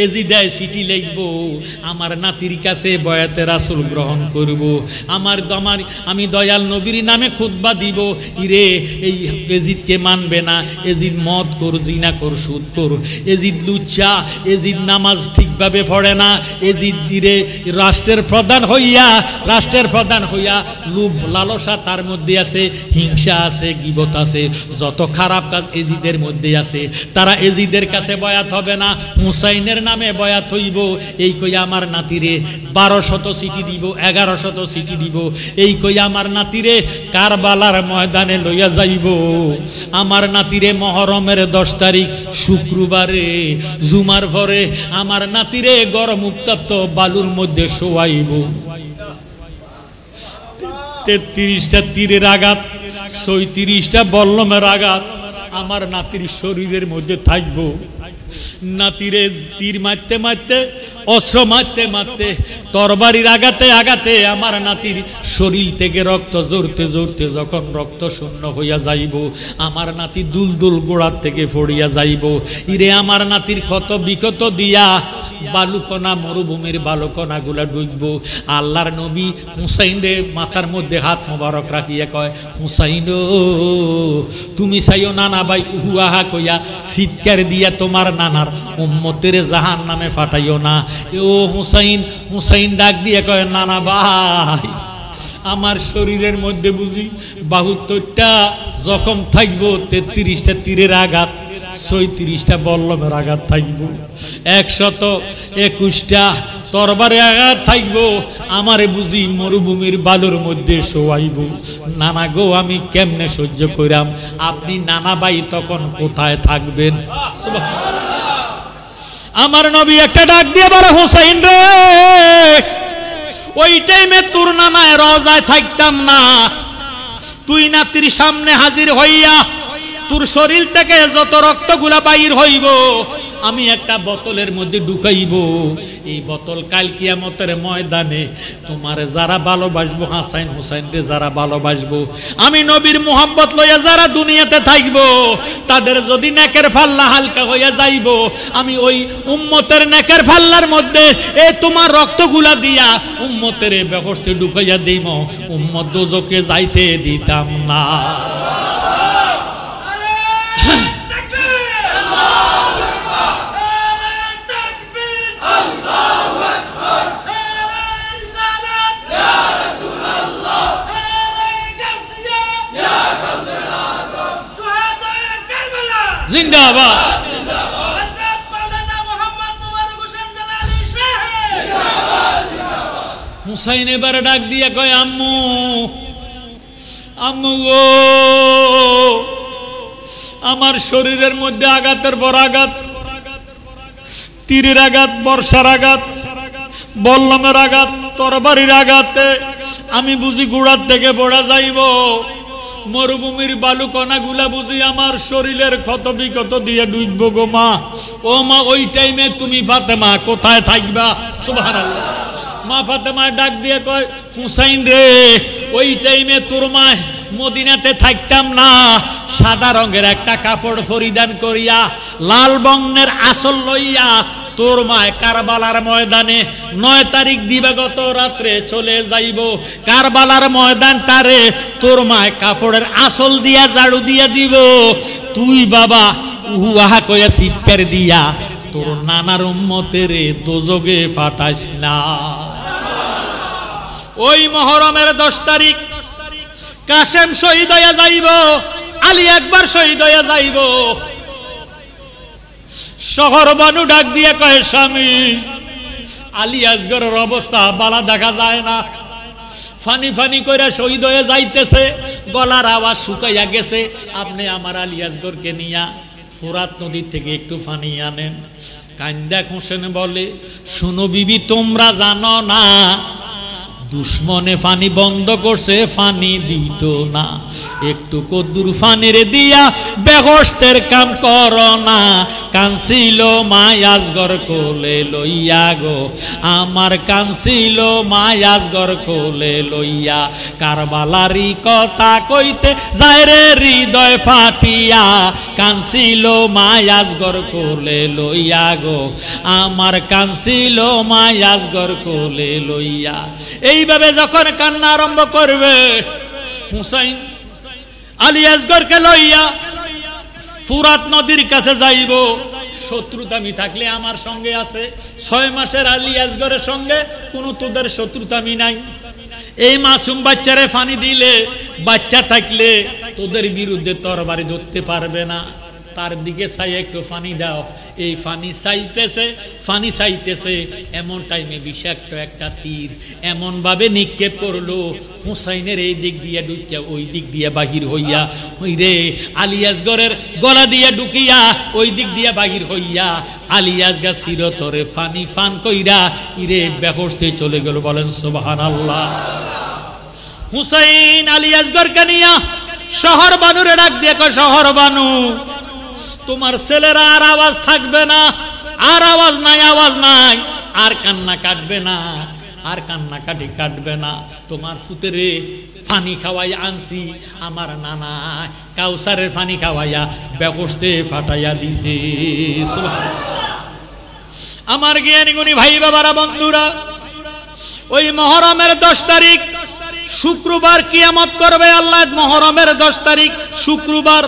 এজিদায় চিঠি লিখব, আমার নাতির কাছে বয়াতে রাসূল গ্রহণ করব, আমি দয়াল নবীর নামে খুতবা দিব। ইরে এই এজিদকে মানবে না, এজিদ মদ কর, জিনা কর, সুদ কর, এজিদ লুচ্চা, এজিদ নামাজ ঠিকভাবে পড়ে না, এজিদ দিরে রাষ্ট্রের প্রধান হইয়া লোভ লালসা তার মধ্যে আছে, হিংসা আছে, গীবত আছে, যত খারাপ কাজ এজিদের মধ্যে আছে। তারা এজিদের কাছে বয়াত হবে না, হুসাইনের নামে বয়াত হইব। এই কইয়া আমার নাতিরে 1200 চিঠি দিব, 1100 চিঠি দিব। এই কইয়া আমার নাতিরে কারবালার ময়দানে লইয়া যাইব। আমার নাতিরে মহরমের 10 তারিখ শুক্রবারে জুমার পরে আমার নাতিরে গরম উত্তপ্ত বালুর মধ্যে শোয়াইব। 33টা তীরের আঘাত, 36টা বল্লমের আঘাত আমার নাতির শরীরের মধ্যে থাকব। নাতিরে তীর মারতে মারতে, অস্ত্র মারতে মারতে, তরবারির আঘাতে আঘাতে আমার নাতির শরীর থেকে রক্ত জড়তে জড়তে যখন রক্ত শূন্য হইয়া যাইব, আমার নাতি দুলদুল গোড়ার থেকে পড়িয়া যাইব। ইরে আমার নাতির ক্ষত বিক্ষত দিয়া বালুকণা, মরুভূমির বালুকণা গুলা ডুবব। আল্লাহর নবী হুসাইন রে মাথার মধ্যে হাত মোবারক রাখিয়া কয় হুসাইন তুমি চাইও নানা ভাই উহুয়াহা কইয়া চিৎকার দিয়া তোমার নানার উম্মতের জাহান্নামে ফাটাইও না। ও হুসাইন ডাক দিয়ে কয় নানা ভাই আমার শরীরের মধ্যে বুঝি 72টা জখম থাকব, 33টা তীরের আঘাত, 36টা বল্লমের আঘাত থাকব, 121টা তরবারে আঘাত থাকব। আমারে বুঝি মরুভূমির বালুর মধ্যে শোয়াইব। নানা গো আমি কেমনে সহ্য কইরাম? আপনি নানা ভাই তখন কোথায় থাকবেন? আমার নবী একটা ডাক দিয়ে বলে হুসাইন রে ওই টাইমে তোর নানায় রওজায় থাকতাম না, তুই নাতির সামনে হাজির হইয়া তোর শরীর থেকে যত রক্তগুলা বাইর হইব আমি একটা বোতলের মধ্যে ঢুকাইব। এই বোতল কাল কিয়ামতের ময়দানে তোমার যারা ভালোবাসবো, হাসান হুসাইনকে যারা ভালোবাসবো, আমি নবীর মোহাব্বত লইয়া যারা দুনিয়াতে থাকব, তাদের যদি নেকের পাল্লা হালকা হইয়া যাইব, আমি ওই উম্মতের নেকের পাল্লার মধ্যে এই তোমার রক্তগুলা দিয়া উম্মতের বেহস্তে ঢুকাইয়া দিম, উম্মত দোজকে যাইতে দিতাম না। জিন্দাবাদ। হুসাইন এবার ডাক দিয়ে কয় আম্মু আম্মু গো আমার শরীরের মধ্যে আঘাতের পর আঘাত, তীরের আঘাত, বর্ষার আঘাত, বল্লমের আঘাত, তরবারির আঘাতে আমি বুঝি গোড়ার থেকে পড়া যাইব। মরুভূমির বালুকণা গুলা বুঝি আমার শরীরের ক্ষত বিক্ষত দিয়ে ডুবব গো মা। ও মা ওই টাইমে তুমি ফাতেমা কোথায় থাকবা? সুবহানাল্লাহ। মা ফাতেমা ডাক দিয়ে কয় হুসাইন রে ওই টাইমে তোর মা মদিনাতে থাকতাম না, সাদা রঙের একটা কাপড় পরিধান করিয়া লাল বর্ণের আসল লইয়া তোর মায় কারবালার ময়দানে 9 তারিখ দিবাগত রাত্রে চলে যাইব। কারবালার ময়দানটারে তোর মায় কাপড়ের আসল দিয়া ঝাড়ু দিয়া দিব। তুই বাবা উহা কইয়া চিৎকার দিয়া তোর নানার উম্মতের দোজগে ফাটাইস না। ওই মহরমের 10 তারিখ কাসেম শহীদ হইয়া যাইব, আলী আকবর শহীদ হইয়া যাইব। শহর বানু ডাক দিয়ে কয় স্বামী আলী আসগরের অবস্থা বালা দেখা যায় না, ফানি ফানি কইরা শহীদ হয়ে যাইতেছে, গলার আওয়াজ শুকাইয়া গেছে, আপনি আমার আলী আসগরকে নিয়া ফোরাত নদীর থেকে একটু ফানি আনেন। কান্দা হোসেন বলে শুনো বিবি তোমরা জানো না দুশ্মনে ফানি বন্ধ করছে, ফানি দিত না, একটু কদ্দুর ফানিরে দিয়া বেহস্তের কাম করো না। কানছিল মায়াজগর কোলে লইয়া গো, আমার কানছিল মায়াজগর কোলে লইয়া, কারবালারি কথা কইতে যায় রে হৃদয় ফাটিয়া, কানছিল মায়াজগর কোলে লইয়া গো, আমার কানছিল মায়াজগর কোলে লইয়া। এইভাবে যখন কান্না আরম্ভ করবে, হুসাইন আলী আসগরকে লইয়া ফুরাত নদীর কাছে যাইব। শত্রুতামি থাকলে আমার সঙ্গে আছে, 6 মাসের আলী আসগরের সঙ্গে কোনো তোদের শত্রুতামি নাই। এই মাসুম বাচ্চারে পানি দিলে, বাচ্চা থাকলে তোদের বিরুদ্ধে তরবারি ধরতে পারবে না, তার দিকে চাই একটু পানি দাও। এই পানি চাইতেছে, এমন টাইমে বিষাক্ত একটা তীর এমন ভাবে নিক্ষেপ করলো, হুসাইনের এই দিক দিয়ে ঢুকিয়া ওই দিক দিয়ে বাহির হইয়া, ওই রে আলী আসগরের গলা দিয়ে ঢুকিয়া ওই দিক দিয়ে বাহির হইয়া, আলী আসগর চিরতরে পানি ফান কইরা ইরে বেহস্তে চলে গেল। বলেন সুবহানাল্লাহ। হুসাইন আলী আসগরকে নিয়া শহর বানুরে ডাক দিয়ে কয়, শহর বানু, তোমার ছেলেরা আর আওয়াজ থাকবে না, আর আওয়াজ নাই, আর কান্না কাটবে না, আর কান্নাকাটি কাটবে না। তোমার ফুতেরে পানি খাওয়াই আনছি, আমার নানা কাউসারের পানি খাওয়াইয়া ব্যবস্থে ফাটাইয়া দিছে। আমার জ্ঞানী গুণী ভাই বাবারা বন্ধুরা, ওই মুহররমের 10 তারিখ শুক্রবার কিয়ামত করবে আল্লাহ। মুহররমের 10 তারিখ শুক্রবার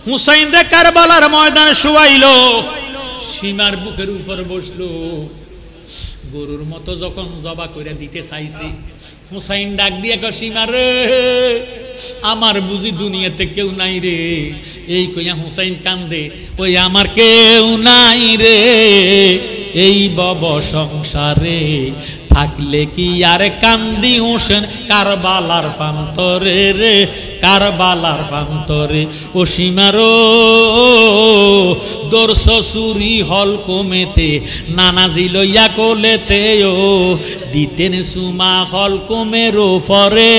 হুসাইন রে কারবালার ময়দানে শুয়াইলো, সীমার বুকের উপর বসলো। গরুর মতো যখন জবা করে দিতে চাইছি, হুসাইন ডাক দিয়ে কয়, সীমা রে, আমার বুঝি দুনিয়াতে কেউ নাই রে। এই কইয়া হুসাইন কান্দে, ওই আমার কেউ নাই রে এই বব সংসারে, থাকলে কি আর কান্দি হোসেন কারবালার প্রান্তরে রে, কারবালার প্রান্তরে। ও সীমারো দর্শ চুরি হল কমেতে, নানাজি লইয়া কোলেতে ও দিতেন সুমা হল কমের পরে।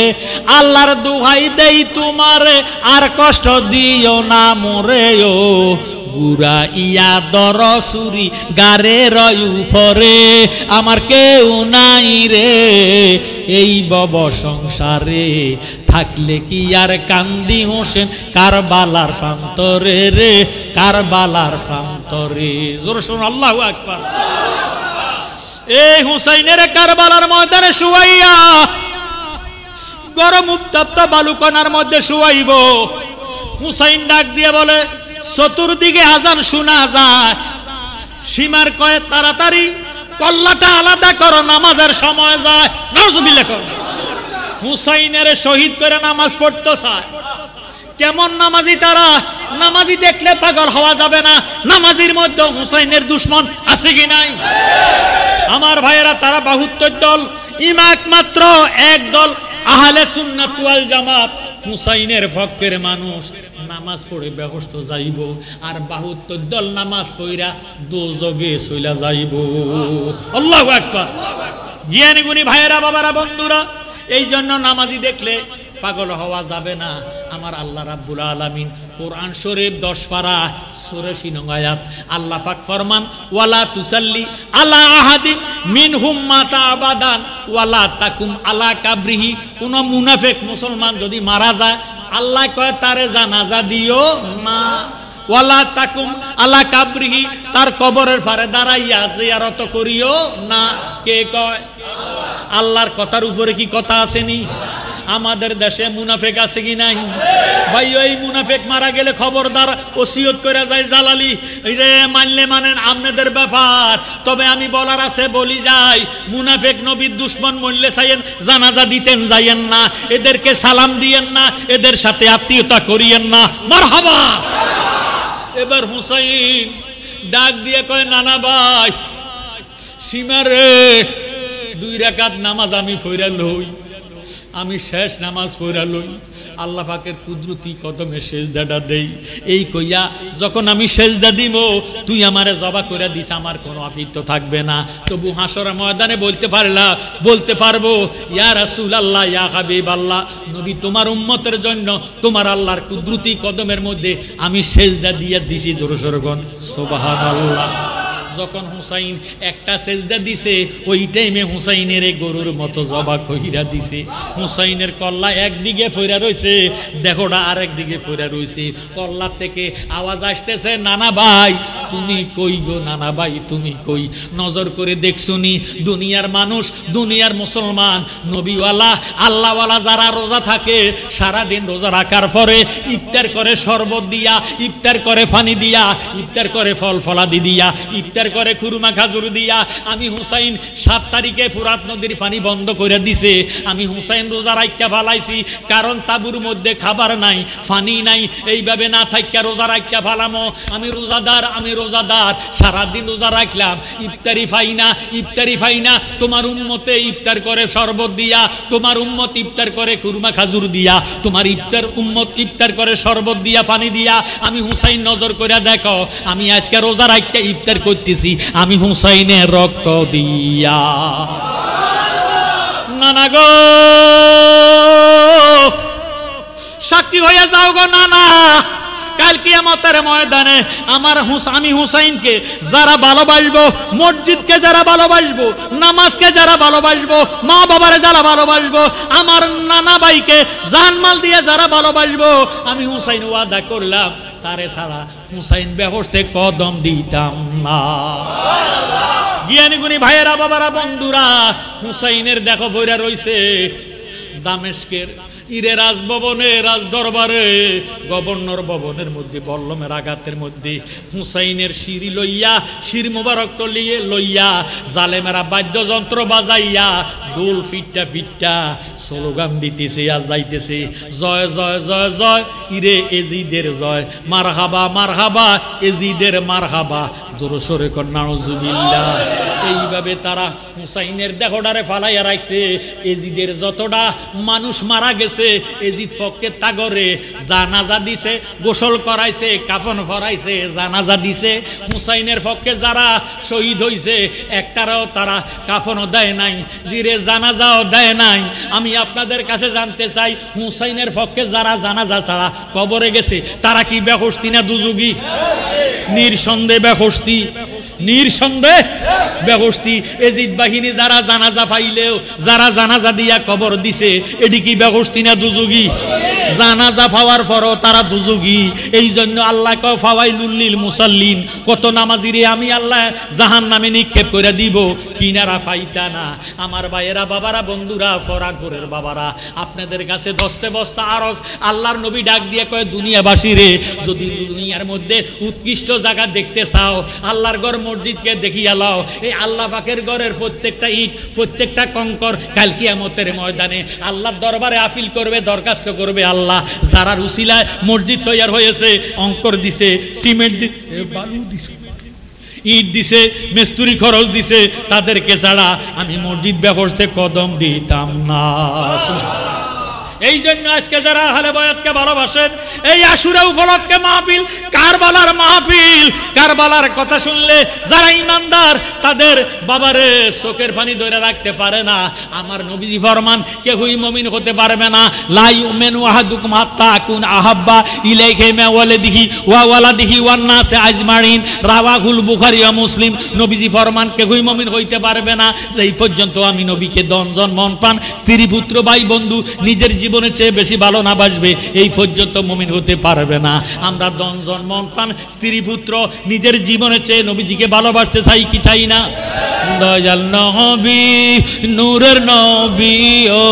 আল্লাহর দুহাই দেই তোমারে, আর কষ্ট দিও না মোরে ও, গুড়া ইয়া দর সুরি গারে রয়ু পরে, আমার কেউ নাই রে এই বব সংসারে, থাকলে কি আর কান্দি হোসেন কারবালার প্রান্তরে রে, কারবালার প্রান্তরে। জোরে শুনুন আল্লাহু আকবার। এই হুসাইনের কারবালার ময়দানে শুয়াইয়া, গরম উত্তপ্ত বালুকণার মধ্যে শুয়াইব। হুসাইন ডাক দিয়ে বলে, চতুর্দিকে আজান শোনা যায়। সীমার কয়, তাড়াতাড়ি কল্লাটা আলাদা করো, নামাজের সময় যায়। নাউজুবিল্লাহ কর। হুসাইনের শহীদ করে নামাজ পড়তে চায়। কেমন নামাজি তারা? নামাজি দেখলে পাগল হওয়া যাবে না। নামাজির মধ্যে হুসাইনের দুশ্মন আছে কি নাই? আমার ভাইয়েরা, তারা 72 দল, ইমাক মাত্র এক দল আহলে সুন্নাত ওয়াল জামাত। হুসাইনের পক্ষের মানুষ নামাজ পড়ে ব্যবস্থা যাইব, আর 72 দল নামাজ পড়া দোজগে চইলা যাইব। আল্লাহু আকবার। জ্ঞানী গুণী ভাইয়েরা, বাবারা, বন্ধুরা, এই জন্য নামাজি দেখলে পাগল হওয়া যাবে না। আমার আল্লাহ রাব্বুল আলামিন কোরআন শরীফ 10 পারা 84 নং আয়াত আল্লাহ পাক ফরমান, ওয়ালা তুসাল্লি আলা আহাদিন মিনহুম মাতা আবাদান ওয়ালা তাকুম আলা কাবরিহি। কোন মুনাফিক মুসলমান যদি মারা যায়, আল্লাহ কয় তারে জানাজা দিও না। ওয়ালা তাকুম আলা কাবরিহি, তার কবরের পারে দাঁড়াইয়া জিয়ারত করিও না। কে কয়? আল্লাহর কথার উপরে কি কথা আসেনি? আমাদের দেশে মুনাফেক আছে কি নাই? ভাই, ওই মুনাফেক মারা গেলে খবরদার ওসিয়ত করে যায় জালালি, রে মানলে মানেন আপনাদের ব্যাপার। তবে আমি বলার আছে বলি যাই, মুনাফেক নবীর দুশ্মন মরলে চাইয়েন জানাজা দিতেন যাইয়েন না, এদেরকে সালাম দিয়েন না, এদের সাথে আত্মীয়তা করিয়েন না। মারহাবা। এবার হুসাইন ডাক দিয়ে কয়, নানা ভাই, সীমারে 2 রাকাত নামাজ আমি ফইরা লই। আমি শেষ নামাজ পড়া লই, আল্লাহ পাকের কুদরতি কদমে সেজদাটা দেই। এই কইয়া যখন আমি সেজদা দিব, তুই আমারে জবা করে দিস, আমার কোনো আফিত্ব থাকবে না। তবু হাসরের ময়দানে বলতে পারবো, ইয়া রাসূলুল্লাহ, ইয়া হাবিবাল্লাহ, নবী তোমার উম্মতের জন্য তোমার আল্লাহর কুদরতি কদমের মধ্যে আমি সেজদা দিয়ে দিছি। জোরে সোরে বল সুবহানাল্লাহ। যখন হুসাইন একটা সেজদা দিছে, ওই টাইমে হুসাইনের গরুর মতো জবা কইরা দিছে। হুসাইনের কল্লা একদিকে ফইরা রইছে, দেখোটা আরেক দিকে ফইরা রইছে। কল্লা থেকে আওয়াজ আসতেছে, নানা ভাই তুমি কই গো, নানা ভাই তুমি কই? নজর করে দেখছুনি দুনিয়ার মানুষ, দুনিয়ার মুসলমান, নবীওয়ালা আল্লাহওয়ালা যারা রোজা থাকে, সারাদিন রোজা রাখার পরে ইফতার করে শরবত দিয়া, ইফতার করে পানি দিয়া, ইফতার করে ফল ফলাদি দিয়া, ইফতার করে খুরমা খাজুর দিয়া। আমি হুসাইন 7 তারিখে ফুরাত নদীর পানি বন্ধ করে দিছে। আমি হুসাইন রোজা রাখা ফালাইছি, কারণ তাবুর মধ্যে খাবার নাই, পানি নাই, এইভাবে না থাকা রোজা রাখা ফালামো। আমি রোজাদার, সারাদিন রোজা রাখলাম, ইফতারি পাই না। তোমার উম্মতে ইফতার করে শরবত দিয়া, তোমার উম্মত ইফতার করে খুরমা খাজুর দিয়া, তোমার উম্মত ইফতার করে শরবত দিয়া, পানি দিয়া। আমি হুসাইন নজর করে দেখো, আমি আজকে রোজা রাখা ইফতার করতেছি, আমি হুসাইনের রক্ত দিয়া। নানা গো সাক্ষী হয়ে যাও গো নানা, কাল কিয়ামতের ময়দানে আমি হুসাইনকে যারা ভালোবাসবো, মসজিদকে যারা ভালোবাসবো, নামাজকে যারা ভালোবাসবো, মা বাবারে যারা ভালোবাসবো, আমার নানা ভাইকে জানমাল দিয়ে যারা ভালোবাসবো, আমি হুসাইন ওয়াদা করলাম তারে ছাড়া হুসাইন বেহেশতে কদম দিতাম না। জ্ঞানী গুণী ভাইয়েরা, বাবারা, বন্ধুরা, হুসাইনের দেখো বইরা রইছে দামেস্কের ইরে রাজভবনে, রাজদরবারে, গভর্নর ভবনের মধ্যে, বল্লমের আঘাতের মধ্যে হুসাইনের শিরি লইয়া, শির মুবারক লইয়া জালেমেরা বাদ্যযন্ত্র বাজাইয়া, ডোল ফিট্টা স্লোগান দিতেছে আর যাইতেছে, জয় জয় জয় জয় ইরে এজিদের জয়, মারহাবা মারহাবা এজিদের মারহাবা, জোরে সোরে কর নাউজুবিল্লাহ। এইভাবে তারা হুসাইনের দেহটারে ফালাইয়া রাখছে। এজিদের যতটা মানুষ মারা গেছে, এজিদ পক্ষে তাগরে জানাজা দিছে, গোসল করাইছে, কাফন ফরাইছে, জানাজা দিছে। হুসাইনের পক্ষে যারা শহীদ হইছে, একটারাও তারা কাফনও দেয় নাই, জিরে জানাজাও দেয় নাই। আমি আপনাদের কাছে জানতে চাই, হুসাইনের পক্ষে যারা জানাজা ছাড়া কবরে গেছে, তারা কি বেহেশতি না দুজুগি? নিঃসন্দেহে বেহেশতি, নিঃসন্দেহে বেহেশতি। এজিদ বাহিনী যারা জানাজা পাইলেও, যারা জানাজা দিয়া কবর দিছে, এটি কি বেহেশতি না দুজুগি? জানাজা পাওয়ার পরও তারা দুজুগি। এই জন্য আল্লাহ কয় ফাওয়াইলুল লিল মুসাল্লিন, কত নামাজিরে আমি আল্লাহ জাহান্নামে নিক্ষেপ করে দিব, কিনারা পাইতা না। আমার ভাইয়েরা, বাবারা, বন্ধুরা, ফরানপুরের বাবারা, আপনাদের কাছে দস্তে বস্তা আরজ আল্লাহর নবী ডাক দিয়ে কয়, দুনিয়াবাসী রে, যদি দুনিয়ার মধ্যে উৎকৃষ্ট জায়গা দেখতে চাও, আল্লাহর ঘর মসজিদকে দেখিয়া লাও। এই আল্লাহ পাকের ঘরের প্রত্যেকটা ইট, প্রত্যেকটা কঙ্কর কাল কিয়ামতের ময়দানে আল্লাহর দরবারে আপিল করবে, দরখাস্ত করবে, আল্লাহ যারা উসিলায় মসজিদ তৈরি হয়েছে, অঙ্কর দিছে, সিমেন্ট দিছে, বালু দিছে, ইট দিছে, মিস্ত্রি খরচ দিছে, তাদেরকে ছাড়া আমি মসজিদ বেহেশতে কদম দিতাম না। এই জন্য আজকে যারা আহলে বায়াতকে ভালোবাসেন, এই আশুরা উপলক্ষে মাহফিল, কারবালার মাহফিল, কারবালার কথা শুনলে যারা ইমানদার, তাদের বাবারে চোখের পানি ধরে রাখতে পারে না। আমার নবীজি ফরমান, কেউই মুমিন হতে পারবে না, লা ইউমিনু আহাদুকুম হাত্তা আকুন আহাব্বা ইলাইহি মিন ওয়ালিদিহি ওয়া ওয়ালাদিহি ওয়ান নাসি আজমাইন, রাওয়াহুল বুখারী ওয়া মুসলিম। নবীজি ফরমান, কেউই মুমিন হইতে পারবে না যেই পর্যন্ত আমি নবীকে দনজন মন পান, স্ত্রী পুত্র ভাই বন্ধু নিজের জীবনের চেয়ে বেশি ভালো না বাসবে, এই পর্যন্ত মুমিন হতে পারবে না। আমরা দনজন মন পান, স্ত্রী পুত্র নিজের জীবনের চেয়ে নবীজিকে ভালোবাসতে চাই কি চাই না? দয়াল নবী, নূরের নবী, ও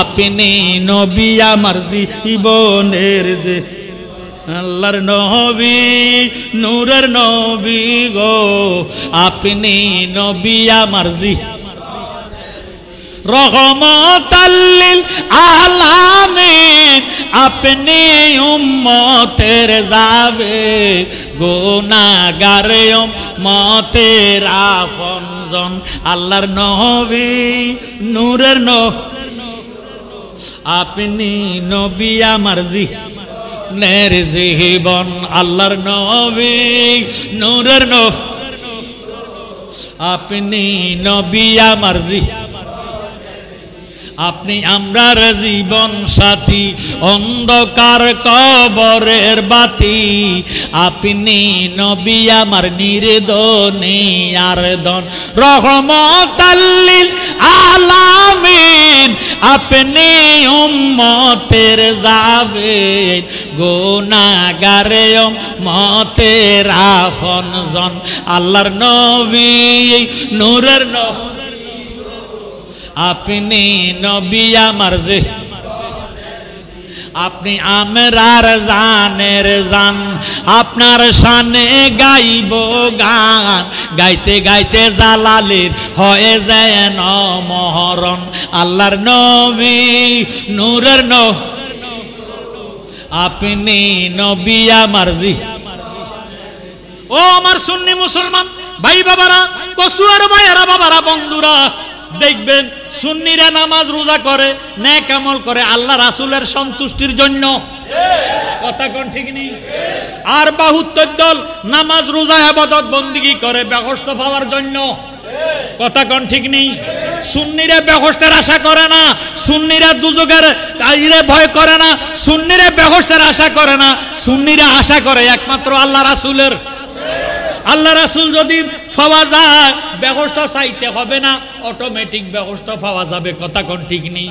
আপনি নবী আমার জীবনের যে, আল্লাহর নবী, নূরের নবী গো, আপনি নবী আমার রহমতাল লিল আলামিন, আপনি উম্মতের যাবে, গুনাহগার উম্মতের আপনজন, আল্লাহর নবী, নূরের নবী, আপনি নবী আমার জীবনের জীবন, আল্লাহর নবী নূরের নবী, আপনি নবী আমার আপনি আমরার জীবন সাথী, অন্ধকার কবরের বাতি, আপনি নবী আমার নির্দনী আর দন রহমতাল লিল আলামিন, আপনি উম্মতের জাবেদ গুনাহগারে উম্মতের আপনজন, আল্লাহর নবী নূরের নবী, আপনি নবী আমার আপনি আমরার জানের জান, আপনার শানে গাইব গান, গাইতে গাইতে জালালের হয়ে যায় মহরণ, আল্লাহর নবী নূরের নবী, আপনি নবী আমার ও আমার সুন্নি মুসলমান ভাই বাবারা, কসুয়ার ভাইয়েরা, বাবারা, বন্ধুরা, দেখবেন সুন্নিরা নামাজ রোজা করে, নেক আমল করে আল্লাহ রাসূলের সন্তুষ্টির জন্য, কথা কোন ঠিক নেই? আর ৭২ দল নামাজ রোজা ইবাদত বন্দেগী করে বেহেশত পাওয়ার জন্য, কথা কোন ঠিক নেই? সুন্নিরা বেহেশতের আশা করে না, সুন্নিরা দুজকের আইরে ভয় করে না, সুন্নিরা বেহেশতের আশা করে না, সুন্নিরা আশা করে একমাত্র আল্লাহ রাসূলের। আল্লাহ রাসূল যদি পাওয়া যায় বেহেশত চাইতে হবে না, অটোমেটিক বেহেশত পাওয়া যাবে, কথা কোন ঠিক নেই?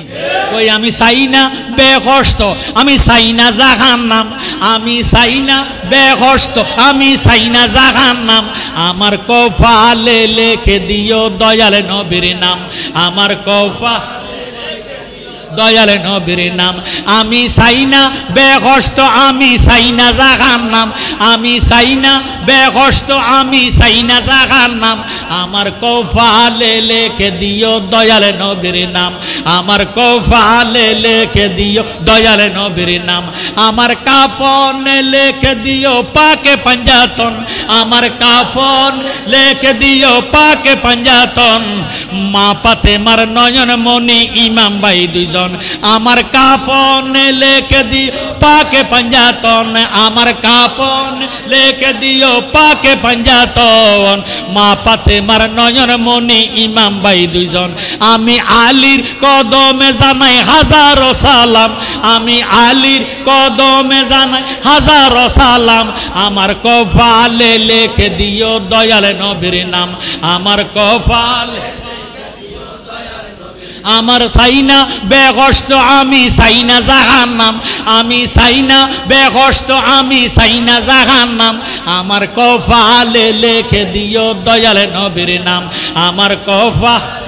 কই আমি চাই না বেহেশত, আমি চাই না জাহান্নাম, আমি চাই না বেহেশত, আমি চাই না জাহান্নাম, আমার কপালে লিখে দিও দয়াল নবীর নাম, আমার কপালে দয়াল নবীর নাম, আমি চাই না বেহেশত, আমি চাই না জাহান্নাম, আমি চাই না বেহেশত, আমি চাই না জাহান্নাম, আমার কপালে লিখে দিও দয়াল নবীর নাম, আমার কপালে লিখে দিও দয়াল নবীর নাম, আমার কাফনে লিখে দিও পাকে পাঞ্জাতন, আমার কাফন লিখে দিও পাকে পাঞ্জাতন, মা ফাতেমার নয়ন মনি ইমাম ভাই দুইজন, আমার কাফনে লিখে দিও পাকে পাঞ্জাতন, আমার কাফন লিখে দিও পাকে পাঞ্জাতন, মা ফাতেমার নয়ন মনি ইমাম ভাই দুইজন, আমি আলীর কদমে জানাই হাজারো সালাম, আমি আলীর কদমে জানাই হাজারো সালাম, আমার কপালে লিখে দিও দয়াল নবীর নাম, আমার কপালে, আমার চাই না বেহেশত, আমি চাই না জাহান্নাম, আমি চাই না বেহেশত, আমি চাই না জাহান্নাম, আমার কপালে লিখে দিও দয়াল নবীর নাম, আমার কপালে,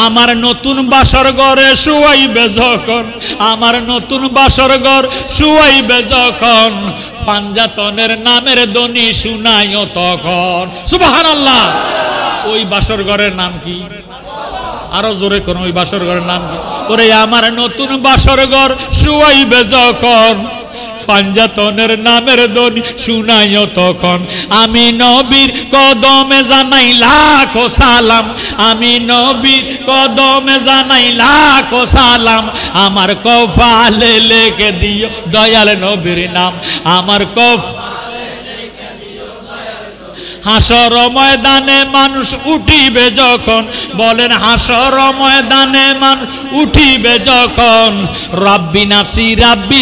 আমার নতুন বাসর ঘরে শুয়াইবে যখন, আমার নতুন বাসর ঘর শুয়াইবে যখন, পাঞ্জাতনের নামের ধ্বনি শুনাইও তখন, সুবহানাল্লাহ। ওই বাসর ঘরের নাম কি? আরো জোরে কোন ওই বাসর ঘরের নাম কি? ওরে আমার নতুন বাসর ঘর শুয়াইবে যখন, পাঞ্জাতনের নামের ধ্বনি শুনাইও তখন, আমি নবীর কদমে জানাই লাখো সালাম, আমি নবীর কদমে জানাই লাখো সালাম, আমার কপালে লিখে দিও দয়াল নবীর নাম, আমার হাসর ময়দানে মানুষ উঠিবে যখন, বলেন হাসর ময়দানে মানুষ উঠিবে যখন, রাব্বি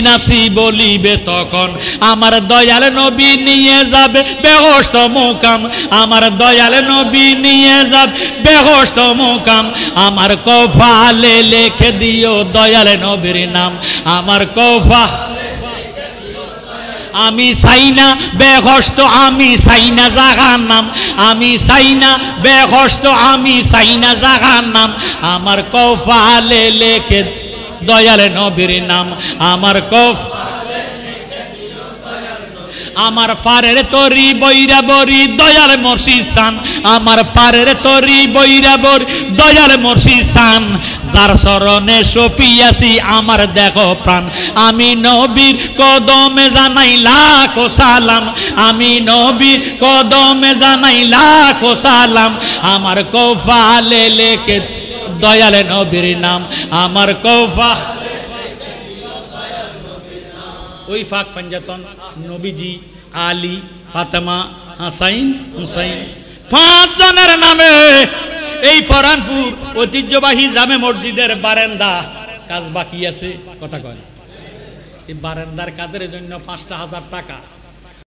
নাফসি বলিবে তখন, আমার দয়াল নবী নিয়ে যাবে বেহেশত মুকাম, আমার দয়াল নবী নিয়ে যাবে বেহেশত মুকাম, আমার কপালে লিখে দিও দয়াল নবীর নাম, আমার কপালে, আমি চাই না বেহেশত, আমি চাই না জাহান্নাম, আমি চাই না বেহেশত, আমি চাই না জাহান্নাম, আমার কপালে লিখে দয়াল নবীর নাম, আমার কপালে, আমার পারের তরি বৈরা বরি দয়াল মুর্শিদ সান, আমার পারের তরি বৈরা বরি দয়াল মুর্শিদ সান, যার চরণে সপিয়াছি আমার দেখো প্রাণ, আমি নবীর কদমে জানাই লাখো সালাম, আমি নবীর কদমে জানাই লাখো সালাম, আমার কপালে লিখে দয়ালে নবীর নাম আমার কওফা ওই ফাঁক ফাঞ্জাতন নবীজি আলী ফাতেমা হাসাইন হুসাইন 5 জনের নামে এই পরানপুর ঐতিহ্যবাহী জামে মসজিদের বারান্দা কাজ বাকি আছে কথা কয় এই বারান্দার কাজের জন্য 5,000 টাকা